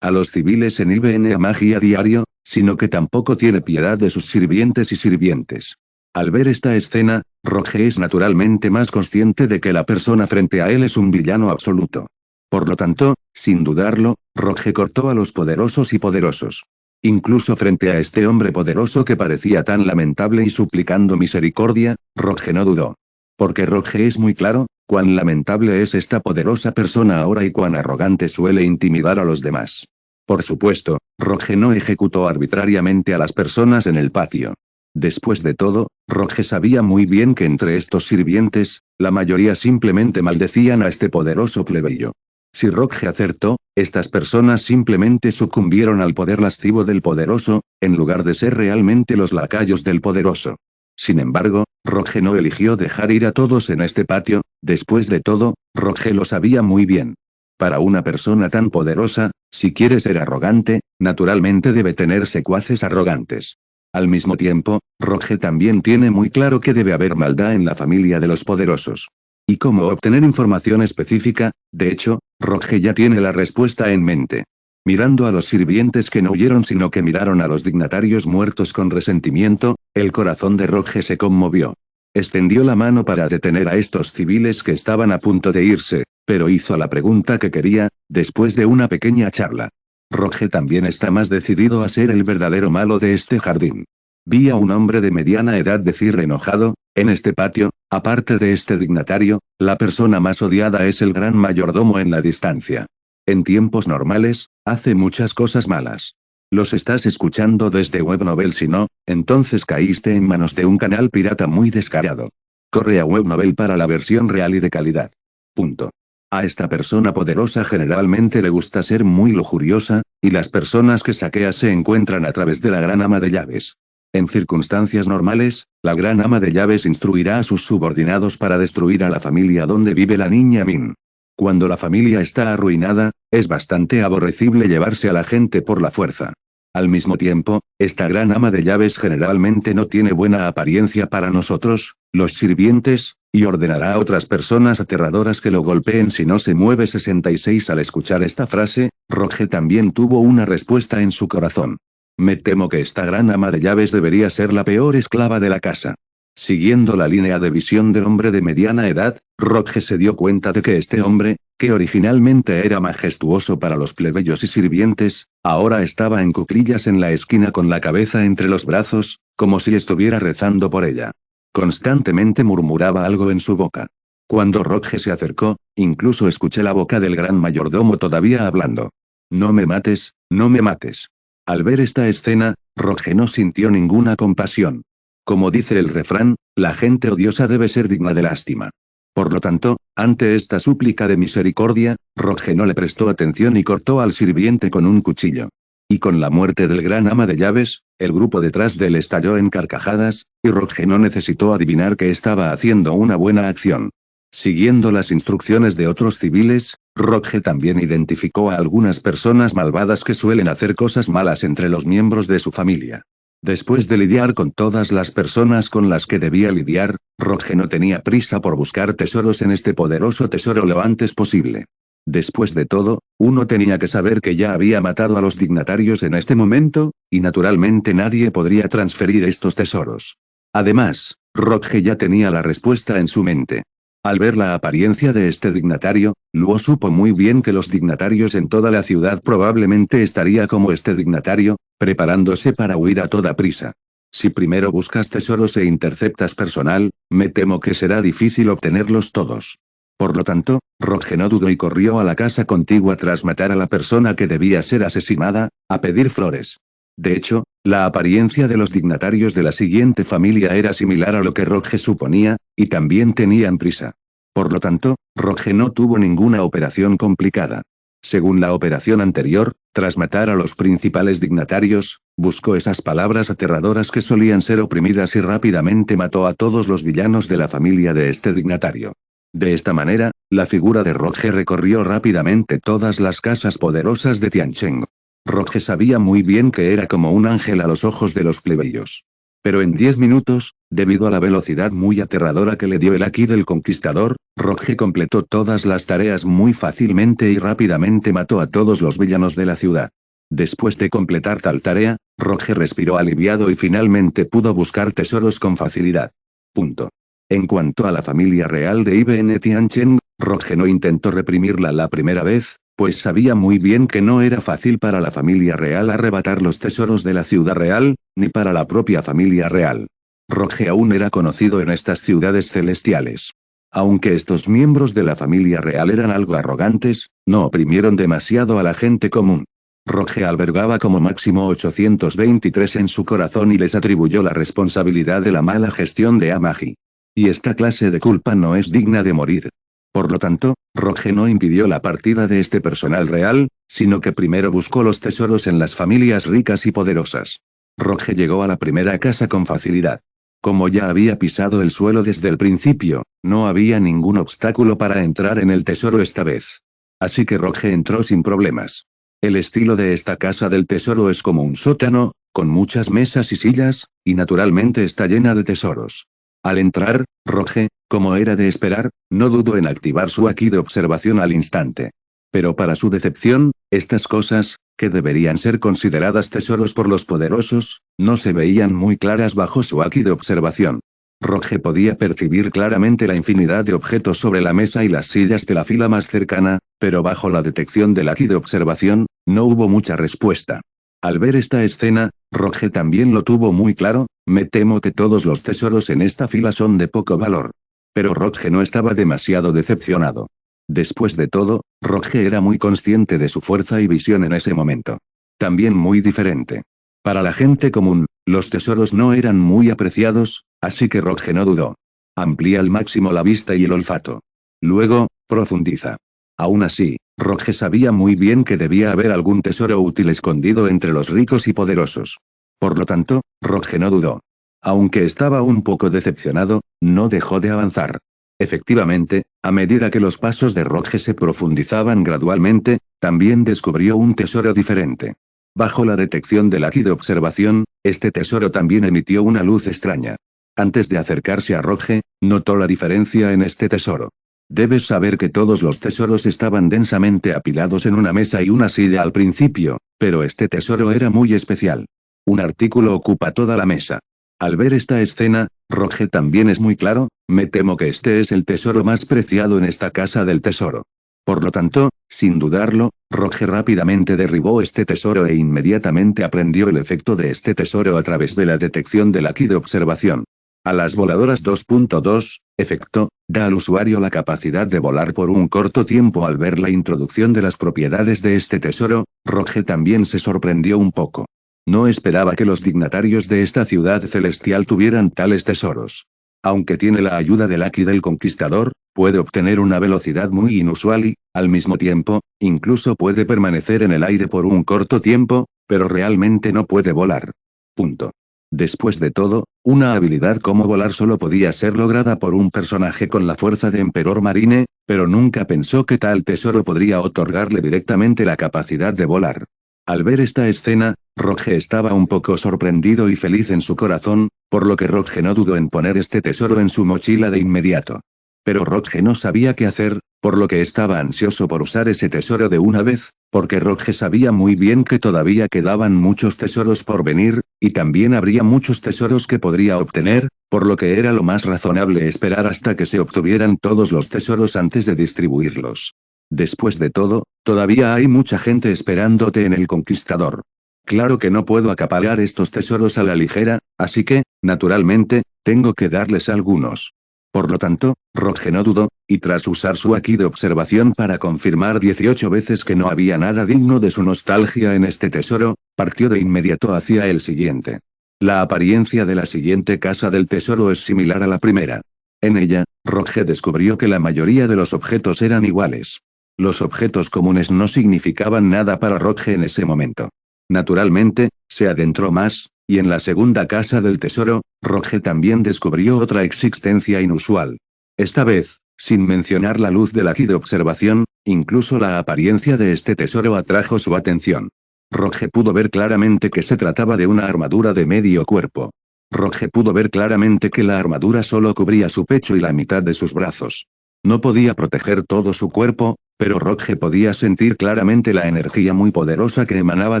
A: a los civiles en IBN Amagi a diario, sino que tampoco tiene piedad de sus sirvientes y sirvientes. Al ver esta escena, Roge es naturalmente más consciente de que la persona frente a él es un villano absoluto. Por lo tanto, sin dudarlo, Roge cortó a los poderosos y poderosos. Incluso frente a este hombre poderoso que parecía tan lamentable y suplicando misericordia, Roge no dudó. Porque Roge es muy claro, cuán lamentable es esta poderosa persona ahora y cuán arrogante suele intimidar a los demás. Por supuesto, Roge no ejecutó arbitrariamente a las personas en el patio. Después de todo, Roge sabía muy bien que entre estos sirvientes, la mayoría simplemente maldecían a este poderoso plebeyo. Si Roge acertó, estas personas simplemente sucumbieron al poder lascivo del poderoso, en lugar de ser realmente los lacayos del poderoso. Sin embargo, Roge no eligió dejar ir a todos en este patio, después de todo, Roge lo sabía muy bien. Para una persona tan poderosa, si quiere ser arrogante, naturalmente debe tener secuaces arrogantes. Al mismo tiempo, Roge también tiene muy claro que debe haber maldad en la familia de los poderosos. ¿Y cómo obtener información específica? De hecho, Roge ya tiene la respuesta en mente. Mirando a los sirvientes que no huyeron sino que miraron a los dignatarios muertos con resentimiento, el corazón de Roge se conmovió. Extendió la mano para detener a estos civiles que estaban a punto de irse, pero hizo la pregunta que quería, después de una pequeña charla. Roge también está más decidido a ser el verdadero malo de este jardín. Vi a un hombre de mediana edad decir enojado, en este patio, aparte de este dignatario, la persona más odiada es el gran mayordomo en la distancia. En tiempos normales, hace muchas cosas malas. Los estás escuchando desde Webnovel, si no, entonces caíste en manos de un canal pirata muy descarado. Corre a Webnovel para la versión real y de calidad. Punto. A esta persona poderosa generalmente le gusta ser muy lujuriosa, y las personas que saquea se encuentran a través de la gran ama de llaves. En circunstancias normales, la gran ama de llaves instruirá a sus subordinados para destruir a la familia donde vive la niña Min. Cuando la familia está arruinada, es bastante aborrecible llevarse a la gente por la fuerza. Al mismo tiempo, esta gran ama de llaves generalmente no tiene buena apariencia para nosotros, los sirvientes, y ordenará a otras personas aterradoras que lo golpeen si no se mueve. 66. Al escuchar esta frase, Roge también tuvo una respuesta en su corazón. Me temo que esta gran ama de llaves debería ser la peor esclava de la casa. Siguiendo la línea de visión del hombre de mediana edad, Roge se dio cuenta de que este hombre, que originalmente era majestuoso para los plebeyos y sirvientes, ahora estaba en cuclillas en la esquina con la cabeza entre los brazos, como si estuviera rezando por ella. Constantemente murmuraba algo en su boca. Cuando Rockje se acercó, incluso escuché la boca del gran mayordomo todavía hablando. No me mates, no me mates. Al ver esta escena, Rockje no sintió ninguna compasión. Como dice el refrán, la gente odiosa debe ser digna de lástima. Por lo tanto, ante esta súplica de misericordia, Rockje no le prestó atención y cortó al sirviente con un cuchillo. Y con la muerte del gran ama de llaves, el grupo detrás de él estalló en carcajadas, y Rockje no necesitó adivinar que estaba haciendo una buena acción. Siguiendo las instrucciones de otros civiles, Rockje también identificó a algunas personas malvadas que suelen hacer cosas malas entre los miembros de su familia. Después de lidiar con todas las personas con las que debía lidiar, Rockje no tenía prisa por buscar tesoros en este poderoso tesoro lo antes posible. Después de todo, uno tenía que saber que ya había matado a los dignatarios en este momento, y naturalmente nadie podría transferir estos tesoros. Además, Rockje ya tenía la respuesta en su mente. Al ver la apariencia de este dignatario, Luo supo muy bien que los dignatarios en toda la ciudad probablemente estaría como este dignatario, preparándose para huir a toda prisa. Si primero buscas tesoros e interceptas personal, me temo que será difícil obtenerlos todos. Por lo tanto, Rockje no dudó y corrió a la casa contigua tras matar a la persona que debía ser asesinada, a pedir flores. De hecho, la apariencia de los dignatarios de la siguiente familia era similar a lo que Rockje suponía, y también tenían prisa. Por lo tanto, Rockje no tuvo ninguna operación complicada. Según la operación anterior, tras matar a los principales dignatarios, buscó esas palabras aterradoras que solían ser oprimidas y rápidamente mató a todos los villanos de la familia de este dignatario. De esta manera, la figura de Rockje recorrió rápidamente todas las casas poderosas de Tiancheng. Rockje sabía muy bien que era como un ángel a los ojos de los plebeyos. Pero en 10 minutos, debido a la velocidad muy aterradora que le dio el Haki del Conquistador, Rockje completó todas las tareas muy fácilmente y rápidamente mató a todos los villanos de la ciudad. Después de completar tal tarea, Rockje respiró aliviado y finalmente pudo buscar tesoros con facilidad. Punto. En cuanto a la familia real de IBN Tiancheng, Rockje no intentó reprimirla la primera vez, pues sabía muy bien que no era fácil para la familia real arrebatar los tesoros de la ciudad real, ni para la propia familia real. Rockje aún era conocido en estas ciudades celestiales. Aunque estos miembros de la familia real eran algo arrogantes, no oprimieron demasiado a la gente común. Rockje albergaba como máximo 823 en su corazón y les atribuyó la responsabilidad de la mala gestión de Amagi. Y esta clase de culpa no es digna de morir. Por lo tanto, Rockje no impidió la partida de este personal real, sino que primero buscó los tesoros en las familias ricas y poderosas. Rockje llegó a la primera casa con facilidad. Como ya había pisado el suelo desde el principio, no había ningún obstáculo para entrar en el tesoro esta vez. Así que Rockje entró sin problemas. El estilo de esta casa del tesoro es como un sótano, con muchas mesas y sillas, y naturalmente está llena de tesoros. Al entrar, Rockje, como era de esperar, no dudó en activar su haki de observación al instante. Pero para su decepción, estas cosas, que deberían ser consideradas tesoros por los poderosos, no se veían muy claras bajo su haki de observación. Rockje podía percibir claramente la infinidad de objetos sobre la mesa y las sillas de la fila más cercana, pero bajo la detección del haki de observación, no hubo mucha respuesta. Al ver esta escena, Rockje también lo tuvo muy claro, me temo que todos los tesoros en esta fila son de poco valor. Pero Rockje no estaba demasiado decepcionado. Después de todo, Rockje era muy consciente de su fuerza y visión en ese momento. También muy diferente. Para la gente común, los tesoros no eran muy apreciados, así que Rockje no dudó. Amplía al máximo la vista y el olfato. Luego, profundiza. Aún así, Rockje sabía muy bien que debía haber algún tesoro útil escondido entre los ricos y poderosos. Por lo tanto, Rockje no dudó. Aunque estaba un poco decepcionado, no dejó de avanzar. Efectivamente, a medida que los pasos de Rockje se profundizaban gradualmente, también descubrió un tesoro diferente. Bajo la detección del haki de observación, este tesoro también emitió una luz extraña. Antes de acercarse a Rockje, notó la diferencia en este tesoro. Debes saber que todos los tesoros estaban densamente apilados en una mesa y una silla al principio, pero este tesoro era muy especial. Un artículo ocupa toda la mesa. Al ver esta escena, Rockje también es muy claro, me temo que este es el tesoro más preciado en esta casa del tesoro. Por lo tanto, sin dudarlo, Rockje rápidamente derribó este tesoro e inmediatamente aprendió el efecto de este tesoro a través de la detección del haki de observación. Alas voladoras 2.2, efecto, da al usuario la capacidad de volar por un corto tiempo. Al ver la introducción de las propiedades de este tesoro, Roge también se sorprendió un poco. No esperaba que los dignatarios de esta ciudad celestial tuvieran tales tesoros. Aunque tiene la ayuda del Haki del Conquistador, puede obtener una velocidad muy inusual y, al mismo tiempo, incluso puede permanecer en el aire por un corto tiempo, pero realmente no puede volar. Punto. Después de todo, una habilidad como volar solo podía ser lograda por un personaje con la fuerza de Emperor Marine, pero nunca pensó que tal tesoro podría otorgarle directamente la capacidad de volar. Al ver esta escena, Roge estaba un poco sorprendido y feliz en su corazón, por lo que Roge no dudó en poner este tesoro en su mochila de inmediato. Pero Roge no sabía qué hacer, por lo que estaba ansioso por usar ese tesoro de una vez, porque Roge sabía muy bien que todavía quedaban muchos tesoros por venir, y también habría muchos tesoros que podría obtener, por lo que era lo más razonable esperar hasta que se obtuvieran todos los tesoros antes de distribuirlos. Después de todo, todavía hay mucha gente esperándote en el Conquistador. Claro que no puedo acaparar estos tesoros a la ligera, así que, naturalmente, tengo que darles algunos. Por lo tanto, Roge no dudó, y tras usar su haki de observación para confirmar 18 veces que no había nada digno de su nostalgia en este tesoro, partió de inmediato hacia el siguiente. La apariencia de la siguiente casa del tesoro es similar a la primera. En ella, Roge descubrió que la mayoría de los objetos eran iguales. Los objetos comunes no significaban nada para Roge en ese momento. Naturalmente, se adentró más, y en la segunda casa del tesoro, Roge también descubrió otra existencia inusual. Esta vez, sin mencionar la luz del haki de observación, incluso la apariencia de este tesoro atrajo su atención. Roge pudo ver claramente que se trataba de una armadura de medio cuerpo. Roge pudo ver claramente que la armadura solo cubría su pecho y la mitad de sus brazos. No podía proteger todo su cuerpo, pero Roge podía sentir claramente la energía muy poderosa que emanaba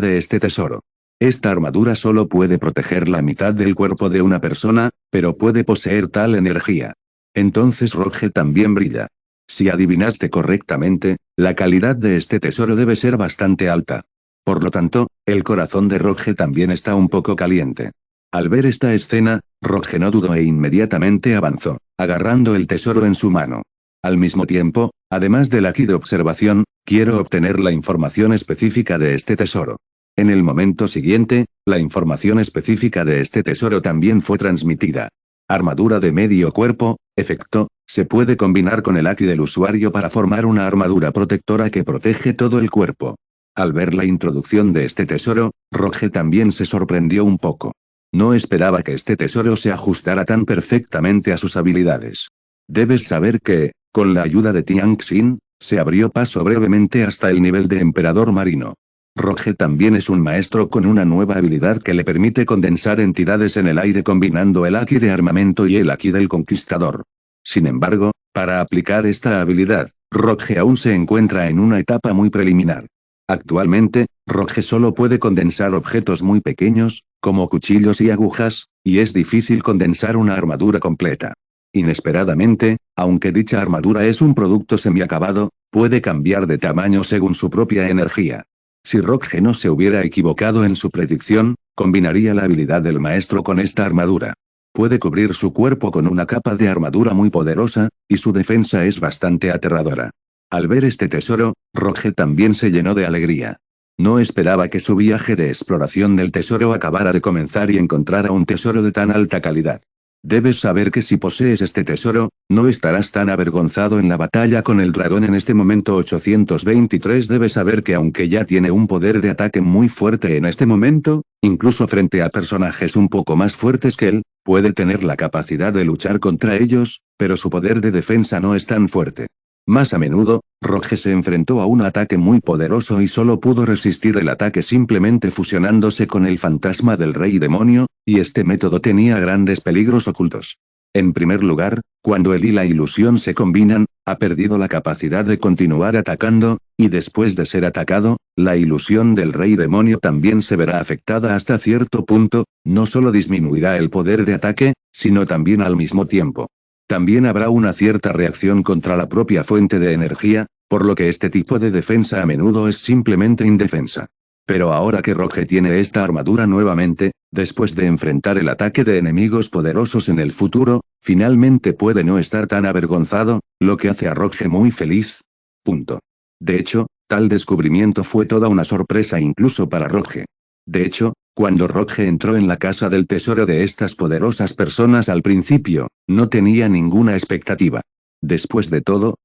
A: de este tesoro. Esta armadura solo puede proteger la mitad del cuerpo de una persona, pero puede poseer tal energía. Entonces Roge también brilla. Si adivinaste correctamente, la calidad de este tesoro debe ser bastante alta. Por lo tanto, el corazón de Roge también está un poco caliente. Al ver esta escena, Roge no dudó e inmediatamente avanzó, agarrando el tesoro en su mano. Al mismo tiempo, además del haki de observación, quiero obtener la información específica de este tesoro. En el momento siguiente, la información específica de este tesoro también fue transmitida. Armadura de medio cuerpo, efecto, se puede combinar con el haki del usuario para formar una armadura protectora que protege todo el cuerpo. Al ver la introducción de este tesoro, Roge también se sorprendió un poco. No esperaba que este tesoro se ajustara tan perfectamente a sus habilidades. Debes saber que, con la ayuda de Tian Xin, se abrió paso brevemente hasta el nivel de Emperador Marino. Roge también es un maestro con una nueva habilidad que le permite condensar entidades en el aire combinando el haki de armamento y el haki del conquistador. Sin embargo, para aplicar esta habilidad, Roge aún se encuentra en una etapa muy preliminar. Actualmente, Roge solo puede condensar objetos muy pequeños, como cuchillos y agujas, y es difícil condensar una armadura completa. Inesperadamente, aunque dicha armadura es un producto semiacabado, puede cambiar de tamaño según su propia energía. Si Roge no se hubiera equivocado en su predicción, combinaría la habilidad del maestro con esta armadura. Puede cubrir su cuerpo con una capa de armadura muy poderosa, y su defensa es bastante aterradora. Al ver este tesoro, Roge también se llenó de alegría. No esperaba que su viaje de exploración del tesoro acabara de comenzar y encontrara un tesoro de tan alta calidad. Debes saber que si posees este tesoro, no estarás tan avergonzado en la batalla con el dragón en este momento. 823 Debes saber que aunque ya tiene un poder de ataque muy fuerte en este momento, incluso frente a personajes un poco más fuertes que él, puede tener la capacidad de luchar contra ellos, pero su poder de defensa no es tan fuerte. Más a menudo, Roge se enfrentó a un ataque muy poderoso y solo pudo resistir el ataque simplemente fusionándose con el fantasma del rey demonio, y este método tenía grandes peligros ocultos. En primer lugar, cuando él y la ilusión se combinan, ha perdido la capacidad de continuar atacando, y después de ser atacado, la ilusión del rey demonio también se verá afectada hasta cierto punto, no solo disminuirá el poder de ataque, sino también al mismo tiempo. También habrá una cierta reacción contra la propia fuente de energía, por lo que este tipo de defensa a menudo es simplemente indefensa. Pero ahora que Roge tiene esta armadura nuevamente, Después de enfrentar el ataque de enemigos poderosos en el futuro, finalmente puede no estar tan avergonzado, lo que hace a Rockhe muy feliz. Punto. De hecho, tal descubrimiento fue toda una sorpresa incluso para Rockhe. De hecho, cuando Rockhe entró en la casa del tesoro de estas poderosas personas al principio, no tenía ninguna expectativa. Después de todo,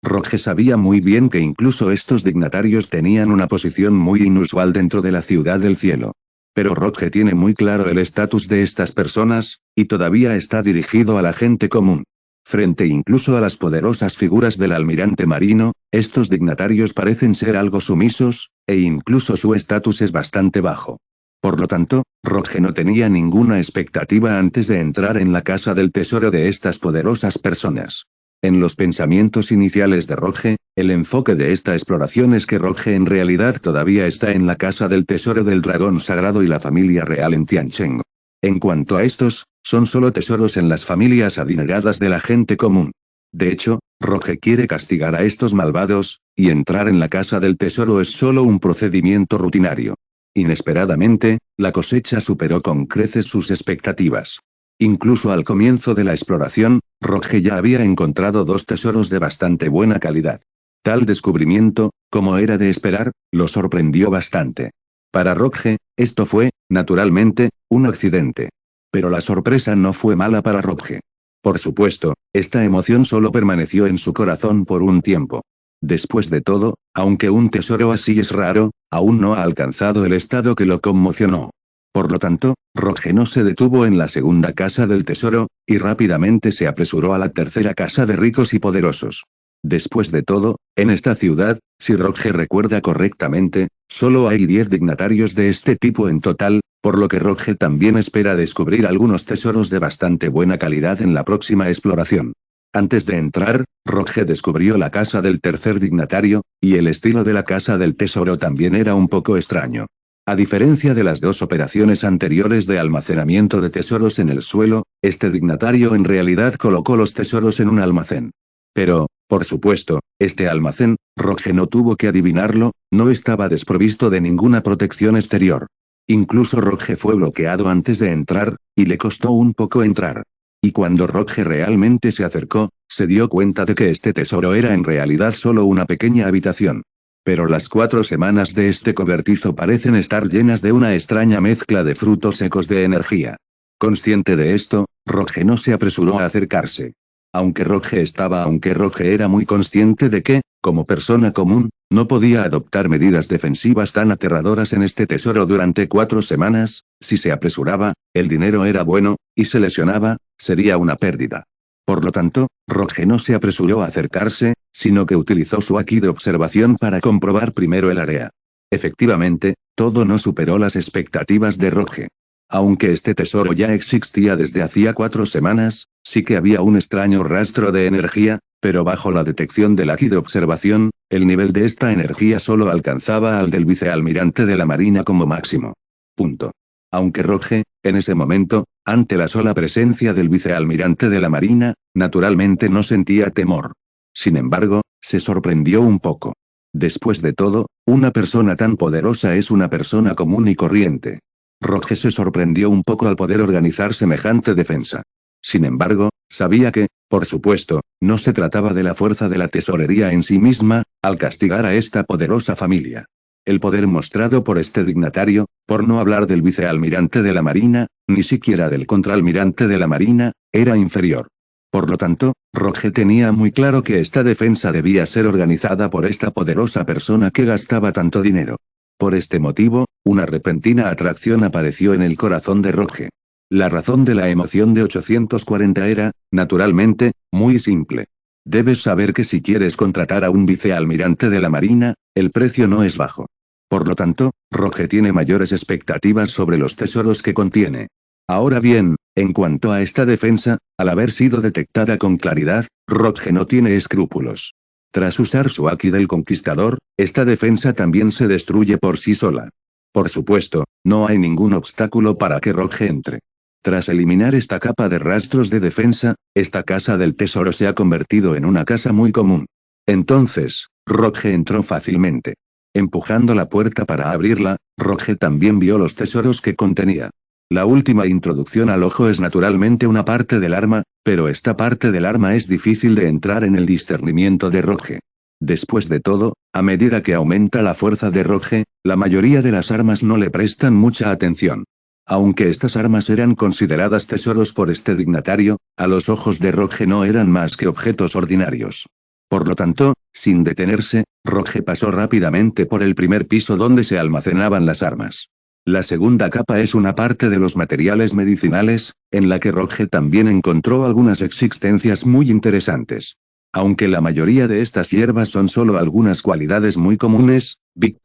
A: Rockhe sabía muy bien que incluso estos dignatarios tenían una posición muy inusual dentro de la ciudad del cielo. Pero Rockhe tiene muy claro el estatus de estas personas, y todavía está dirigido a la gente común. Frente incluso a las poderosas figuras del almirante marino, estos dignatarios parecen ser algo sumisos, e incluso su estatus es bastante bajo. Por lo tanto, Rockhe no tenía ninguna expectativa antes de entrar en la casa del tesoro de estas poderosas personas. En los pensamientos iniciales de Rockhe, el enfoque de esta exploración es que Rockhe en realidad todavía está en la casa del tesoro del dragón sagrado y la familia real en Tiancheng. En cuanto a estos, son solo tesoros en las familias adineradas de la gente común. De hecho, Rockhe quiere castigar a estos malvados, y entrar en la casa del tesoro es solo un procedimiento rutinario. Inesperadamente, la cosecha superó con creces sus expectativas. Incluso al comienzo de la exploración, Rockhe ya había encontrado 2 tesoros de bastante buena calidad. Tal descubrimiento, como era de esperar, lo sorprendió bastante. Para Rockhe, esto fue, naturalmente, un accidente. Pero la sorpresa no fue mala para Rockhe. Por supuesto, esta emoción solo permaneció en su corazón por un tiempo. Después de todo, aunque un tesoro así es raro, aún no ha alcanzado el estado que lo conmocionó. Por lo tanto, Rockhe no se detuvo en la segunda casa del tesoro, y rápidamente se apresuró a la tercera casa de ricos y poderosos. Después de todo, en esta ciudad, si Rockhe recuerda correctamente, solo hay 10 dignatarios de este tipo en total, por lo que Rockhe también espera descubrir algunos tesoros de bastante buena calidad en la próxima exploración. Antes de entrar, Rockhe descubrió la casa del tercer dignatario, y el estilo de la casa del tesoro también era un poco extraño. A diferencia de las 2 operaciones anteriores de almacenamiento de tesoros en el suelo, este dignatario en realidad colocó los tesoros en un almacén. Pero, por supuesto, este almacén, Rockhe no tuvo que adivinarlo, no estaba desprovisto de ninguna protección exterior. Incluso Rockhe fue bloqueado antes de entrar, y le costó un poco entrar. Y cuando Rockhe realmente se acercó, se dio cuenta de que este tesoro era en realidad solo una pequeña habitación. Pero las 4 semanas de este cobertizo parecen estar llenas de una extraña mezcla de frutos secos de energía. Consciente de esto, Rockhe no se apresuró a acercarse. Aunque Rockhe era muy consciente de que, como persona común, no podía adoptar medidas defensivas tan aterradoras en este tesoro durante 4 semanas, si se apresuraba, el dinero era bueno, y se lesionaba, sería una pérdida. Por lo tanto, Rockhe no se apresuró a acercarse, sino que utilizó su haki de observación para comprobar primero el área. Efectivamente, todo no superó las expectativas de Rockhe. Aunque este tesoro ya existía desde hacía 4 semanas, sí que había un extraño rastro de energía, pero bajo la detección del haki de observación, el nivel de esta energía solo alcanzaba al del vicealmirante de la Marina como máximo. Punto. Aunque Rockhe, en ese momento, ante la sola presencia del vicealmirante de la Marina, naturalmente no sentía temor. Sin embargo, se sorprendió un poco. Después de todo, una persona tan poderosa es una persona común y corriente. Rockhe se sorprendió un poco al poder organizar semejante defensa. Sin embargo, sabía que, por supuesto, no se trataba de la fuerza de la tesorería en sí misma, al castigar a esta poderosa familia. El poder mostrado por este dignatario, por no hablar del vicealmirante de la Marina, ni siquiera del contraalmirante de la Marina, era inferior. Por lo tanto, Rockhe tenía muy claro que esta defensa debía ser organizada por esta poderosa persona que gastaba tanto dinero. Por este motivo, una repentina atracción apareció en el corazón de Rockhe. La razón de la emoción de 840 era, naturalmente, muy simple. Debes saber que si quieres contratar a un vicealmirante de la Marina, el precio no es bajo. Por lo tanto, Rockhe tiene mayores expectativas sobre los tesoros que contiene. Ahora bien, en cuanto a esta defensa, al haber sido detectada con claridad, Rockhe no tiene escrúpulos. Tras usar su haki del conquistador, esta defensa también se destruye por sí sola. Por supuesto, no hay ningún obstáculo para que Rockhe entre. Tras eliminar esta capa de rastros de defensa, esta casa del tesoro se ha convertido en una casa muy común. Entonces, Rockhe entró fácilmente. Empujando la puerta para abrirla, Rockhe también vio los tesoros que contenía. La última introducción al ojo es naturalmente una parte del arma, pero esta parte del arma es difícil de entrar en el discernimiento de Roge. Después de todo, a medida que aumenta la fuerza de Roge, la mayoría de las armas no le prestan mucha atención. Aunque estas armas eran consideradas tesoros por este dignatario, a los ojos de Roge no eran más que objetos ordinarios. Por lo tanto, sin detenerse, Roge pasó rápidamente por el primer piso donde se almacenaban las armas. La segunda capa es una parte de los materiales medicinales, en la que Roge también encontró algunas existencias muy interesantes. Aunque la mayoría de estas hierbas son solo algunas cualidades muy comunes, Vic.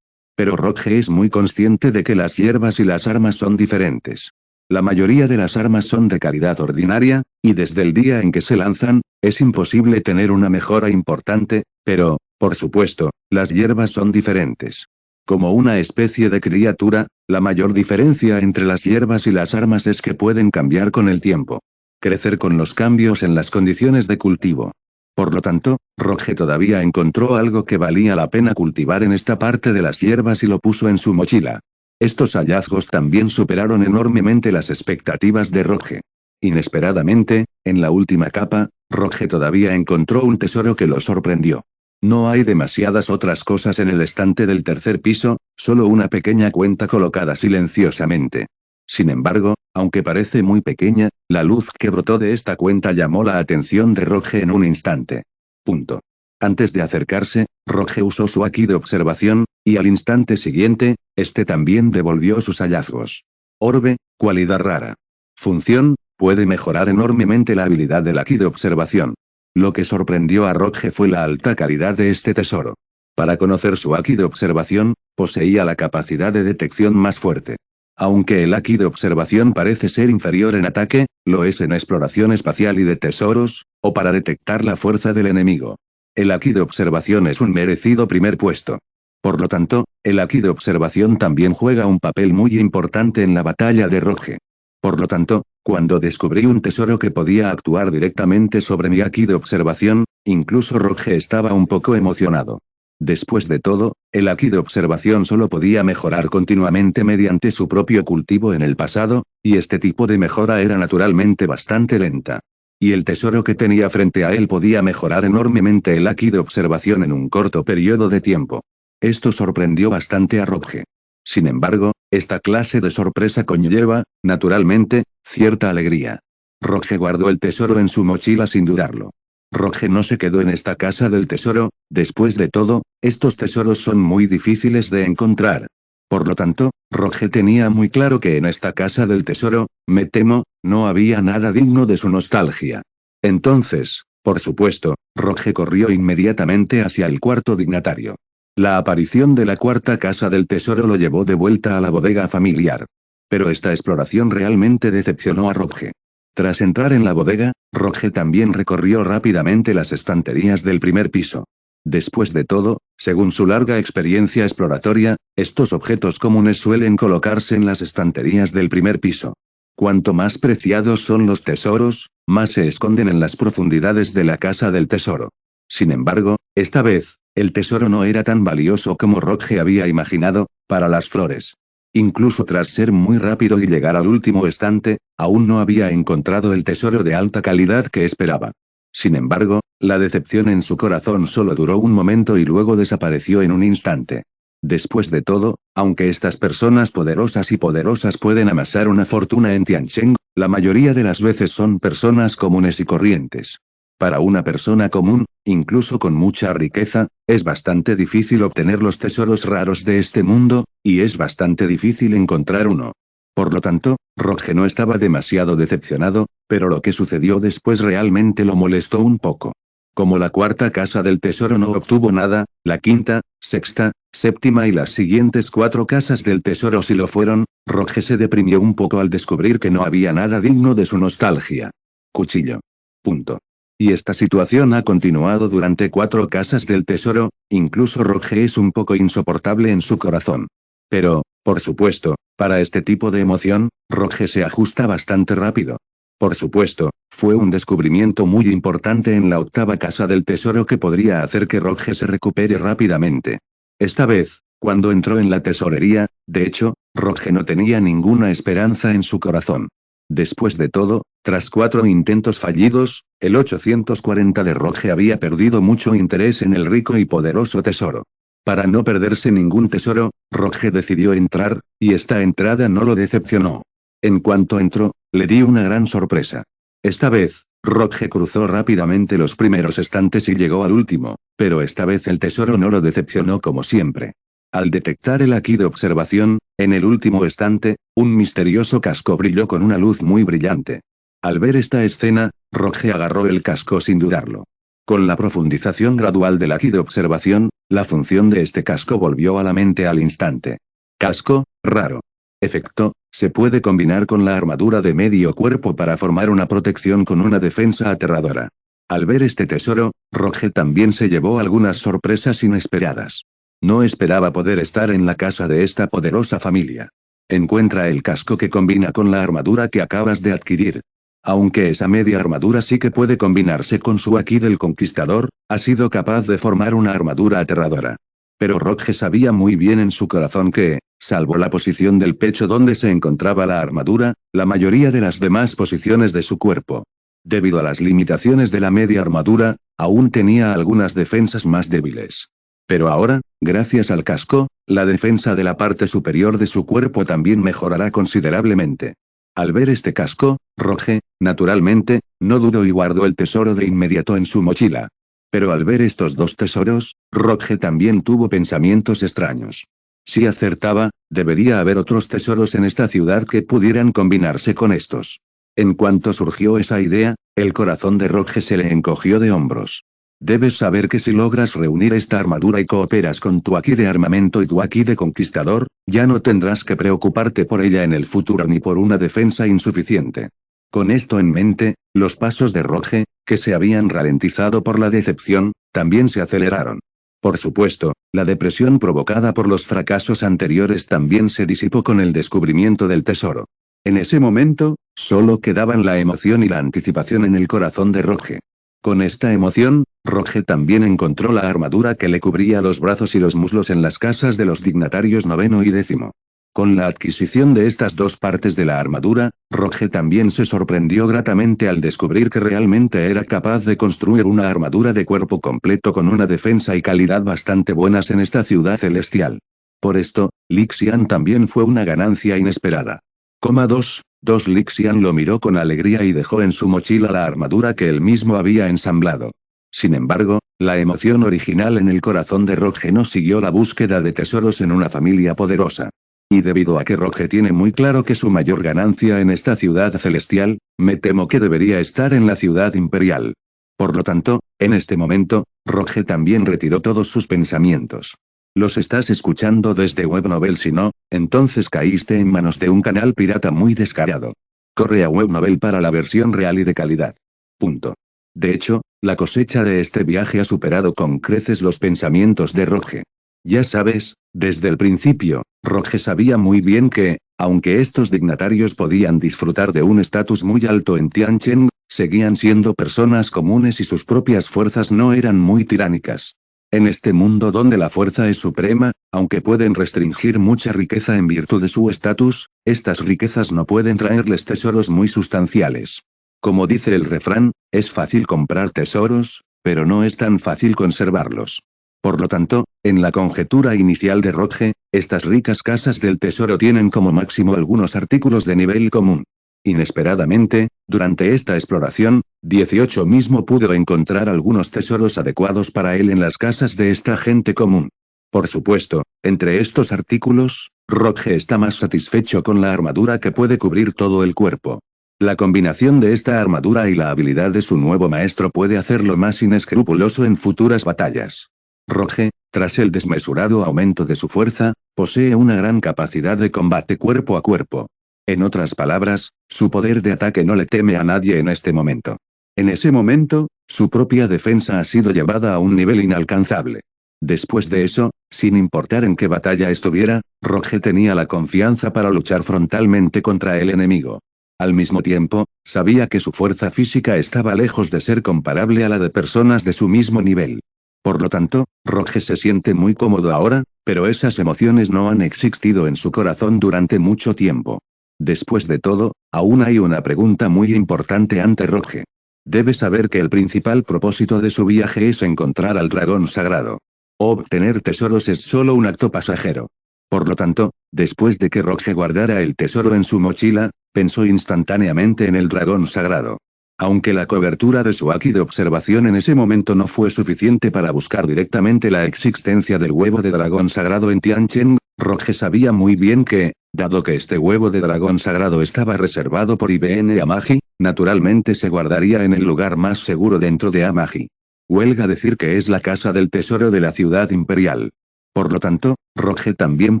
A: Pero Roge es muy consciente de que las hierbas y las armas son diferentes. La mayoría de las armas son de calidad ordinaria, y desde el día en que se lanzan, es imposible tener una mejora importante, pero, por supuesto, las hierbas son diferentes. Como una especie de criatura, la mayor diferencia entre las hierbas y las armas es que pueden cambiar con el tiempo. Crecer con los cambios en las condiciones de cultivo. Por lo tanto, Roge todavía encontró algo que valía la pena cultivar en esta parte de las hierbas y lo puso en su mochila. Estos hallazgos también superaron enormemente las expectativas de Roge. Inesperadamente, en la última capa, Roge todavía encontró un tesoro que lo sorprendió. No hay demasiadas otras cosas en el estante del tercer piso, solo una pequeña cuenta colocada silenciosamente. Sin embargo, aunque parece muy pequeña, la luz que brotó de esta cuenta llamó la atención de Roge en un instante. Punto. Antes de acercarse, Roge usó su haki de observación, y al instante siguiente, este también devolvió sus hallazgos. Orbe, cualidad rara. Función, puede mejorar enormemente la habilidad del haki de observación. Lo que sorprendió a Roge fue la alta calidad de este tesoro. Para conocer su haki de observación, poseía la capacidad de detección más fuerte. Aunque el haki de observación parece ser inferior en ataque, lo es en exploración espacial y de tesoros, o para detectar la fuerza del enemigo. El haki de observación es un merecido primer puesto. Por lo tanto, el haki de observación también juega un papel muy importante en la batalla de Roge. Por lo tanto, cuando descubrí un tesoro que podía actuar directamente sobre mi haki de observación, incluso Roge estaba un poco emocionado. Después de todo, el haki de observación solo podía mejorar continuamente mediante su propio cultivo en el pasado, y este tipo de mejora era naturalmente bastante lenta. Y el tesoro que tenía frente a él podía mejorar enormemente el haki de observación en un corto periodo de tiempo. Esto sorprendió bastante a Roge. Sin embargo, esta clase de sorpresa conlleva, naturalmente, cierta alegría. Roge guardó el tesoro en su mochila sin dudarlo. Roge no se quedó en esta casa del tesoro, después de todo, estos tesoros son muy difíciles de encontrar. Por lo tanto, Roge tenía muy claro que en esta casa del tesoro, me temo, no había nada digno de su nostalgia. Entonces, por supuesto, Roge corrió inmediatamente hacia el cuarto dignatario. La aparición de la cuarta casa del tesoro lo llevó de vuelta a la bodega familiar. Pero esta exploración realmente decepcionó a Roge. Tras entrar en la bodega, Roge también recorrió rápidamente las estanterías del primer piso. Después de todo, según su larga experiencia exploratoria, estos objetos comunes suelen colocarse en las estanterías del primer piso. Cuanto más preciados son los tesoros, más se esconden en las profundidades de la casa del tesoro. Sin embargo, esta vez, el tesoro no era tan valioso como Roge había imaginado, para las flores. Incluso tras ser muy rápido y llegar al último estante, aún no había encontrado el tesoro de alta calidad que esperaba. Sin embargo, la decepción en su corazón solo duró un momento y luego desapareció en un instante. Después de todo, aunque estas personas poderosas y poderosas pueden amasar una fortuna en Tiancheng, la mayoría de las veces son personas comunes y corrientes. Para una persona común, incluso con mucha riqueza, es bastante difícil obtener los tesoros raros de este mundo, y es bastante difícil encontrar uno. Por lo tanto, Roge no estaba demasiado decepcionado, pero lo que sucedió después realmente lo molestó un poco. Como la cuarta casa del tesoro no obtuvo nada, la quinta, sexta, séptima y las siguientes 4 casas del tesoro sí lo fueron, Roge se deprimió un poco al descubrir que no había nada digno de su nostalgia. Cuchillo. Punto. Y esta situación ha continuado durante 4 casas del tesoro, incluso Roge es un poco insoportable en su corazón. Pero, por supuesto, para este tipo de emoción, Roge se ajusta bastante rápido. Por supuesto, fue un descubrimiento muy importante en la 8ª casa del tesoro que podría hacer que Roge se recupere rápidamente. Esta vez, cuando entró en la tesorería, de hecho, Roge no tenía ninguna esperanza en su corazón. Después de todo, tras 4 intentos fallidos, el 840 de Roge había perdido mucho interés en el rico y poderoso tesoro. Para no perderse ningún tesoro, Roge decidió entrar, y esta entrada no lo decepcionó. En cuanto entró, le dio una gran sorpresa. Esta vez, Roge cruzó rápidamente los primeros estantes y llegó al último, pero esta vez el tesoro no lo decepcionó como siempre. Al detectar el aquí de observación, en el último estante, un misterioso casco brilló con una luz muy brillante. Al ver esta escena, Roge agarró el casco sin dudarlo. Con la profundización gradual del aquí de observación, la función de este casco volvió a la mente al instante. Casco, raro. Efecto, se puede combinar con la armadura de medio cuerpo para formar una protección con una defensa aterradora. Al ver este tesoro, Roge también se llevó algunas sorpresas inesperadas. No esperaba poder estar en la casa de esta poderosa familia. Encuentra el casco que combina con la armadura que acabas de adquirir. Aunque esa media armadura sí que puede combinarse con su aquí del conquistador, ha sido capaz de formar una armadura aterradora. Pero Roge sabía muy bien en su corazón que, salvo la posición del pecho donde se encontraba la armadura, la mayoría de las demás posiciones de su cuerpo. Debido a las limitaciones de la media armadura, aún tenía algunas defensas más débiles. Pero ahora, gracias al casco, la defensa de la parte superior de su cuerpo también mejorará considerablemente. Al ver este casco, Roge, naturalmente, no dudó y guardó el tesoro de inmediato en su mochila. Pero al ver estos dos tesoros, Roge también tuvo pensamientos extraños. Si acertaba, debería haber otros tesoros en esta ciudad que pudieran combinarse con estos. En cuanto surgió esa idea, el corazón de Roge se le encogió de hombros. Debes saber que si logras reunir esta armadura y cooperas con tu aquí de armamento y tu aquí de conquistador, ya no tendrás que preocuparte por ella en el futuro ni por una defensa insuficiente. Con esto en mente, los pasos de Roge, que se habían ralentizado por la decepción, también se aceleraron. Por supuesto, la depresión provocada por los fracasos anteriores también se disipó con el descubrimiento del tesoro. En ese momento, solo quedaban la emoción y la anticipación en el corazón de Roge. Con esta emoción, Roge también encontró la armadura que le cubría los brazos y los muslos en las casas de los dignatarios 9º y 10º. Con la adquisición de estas dos partes de la armadura, Roge también se sorprendió gratamente al descubrir que realmente era capaz de construir una armadura de cuerpo completo con una defensa y calidad bastante buenas en esta ciudad celestial. Por esto, Lixian también fue una ganancia inesperada. 2. Lixian lo miró con alegría y dejó en su mochila la armadura que él mismo había ensamblado. Sin embargo, la emoción original en el corazón de Roge no siguió la búsqueda de tesoros en una familia poderosa. Y debido a que Roge tiene muy claro que su mayor ganancia en esta ciudad celestial, me temo que debería estar en la ciudad imperial. Por lo tanto, en este momento, Roge también retiró todos sus pensamientos. ¿Los estás escuchando desde Webnovel? Si no, entonces caíste en manos de un canal pirata muy descarado. Corre a Webnovel para la versión real y de calidad. Punto. De hecho, la cosecha de este viaje ha superado con creces los pensamientos de Roge. Ya sabes, desde el principio, Roge sabía muy bien que, aunque estos dignatarios podían disfrutar de un estatus muy alto en Tianchen, seguían siendo personas comunes y sus propias fuerzas no eran muy tiránicas. En este mundo donde la fuerza es suprema, aunque pueden restringir mucha riqueza en virtud de su estatus, estas riquezas no pueden traerles tesoros muy sustanciales. Como dice el refrán, es fácil comprar tesoros, pero no es tan fácil conservarlos. Por lo tanto, en la conjetura inicial de Roge, estas ricas casas del tesoro tienen como máximo algunos artículos de nivel común. Inesperadamente, durante esta exploración, 18 mismo pudo encontrar algunos tesoros adecuados para él en las casas de esta gente común. Por supuesto, entre estos artículos, Roge está más satisfecho con la armadura que puede cubrir todo el cuerpo. La combinación de esta armadura y la habilidad de su nuevo maestro puede hacerlo más inescrupuloso en futuras batallas. Roge, tras el desmesurado aumento de su fuerza, posee una gran capacidad de combate cuerpo a cuerpo. En otras palabras, su poder de ataque no le teme a nadie en este momento. En ese momento, su propia defensa ha sido llevada a un nivel inalcanzable. Después de eso, sin importar en qué batalla estuviera, Roge tenía la confianza para luchar frontalmente contra el enemigo. Al mismo tiempo, sabía que su fuerza física estaba lejos de ser comparable a la de personas de su mismo nivel. Por lo tanto, Roge se siente muy cómodo ahora, pero esas emociones no han existido en su corazón durante mucho tiempo. Después de todo, aún hay una pregunta muy importante ante Roge. Debe saber que el principal propósito de su viaje es encontrar al dragón sagrado. Obtener tesoros es solo un acto pasajero. Por lo tanto, después de que Roge guardara el tesoro en su mochila, pensó instantáneamente en el dragón sagrado. Aunque la cobertura de su haki de observación en ese momento no fue suficiente para buscar directamente la existencia del huevo de dragón sagrado en Tianchen, Roge sabía muy bien que, dado que este huevo de dragón sagrado estaba reservado por IBN Amagi, naturalmente se guardaría en el lugar más seguro dentro de Amagi. Huelga decir que es la casa del tesoro de la ciudad imperial. Por lo tanto, Roge también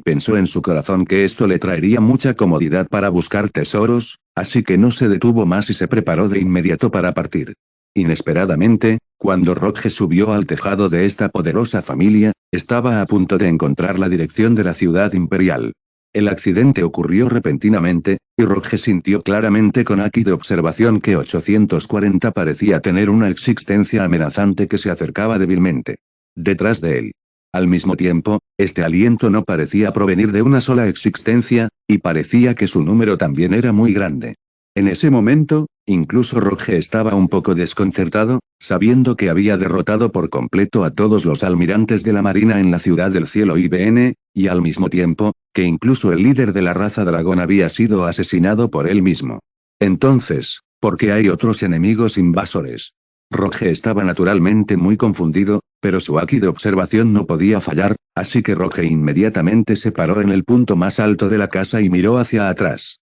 A: pensó en su corazón que esto le traería mucha comodidad para buscar tesoros, así que no se detuvo más y se preparó de inmediato para partir. Inesperadamente, cuando Roge subió al tejado de esta poderosa familia, estaba a punto de encontrar la dirección de la ciudad imperial. El accidente ocurrió repentinamente, y Roge sintió claramente con haki de observación que 840 parecía tener una existencia amenazante que se acercaba débilmente. Detrás de él. Al mismo tiempo, este aliento no parecía provenir de una sola existencia, y parecía que su número también era muy grande. En ese momento, incluso Roge estaba un poco desconcertado, sabiendo que había derrotado por completo a todos los almirantes de la marina en la ciudad del cielo IBN, y al mismo tiempo, que incluso el líder de la raza dragón había sido asesinado por él mismo. Entonces, ¿por qué hay otros enemigos invasores? Roge estaba naturalmente muy confundido, pero su haki de observación no podía fallar, así que Roge inmediatamente se paró en el punto más alto de la casa y miró hacia atrás.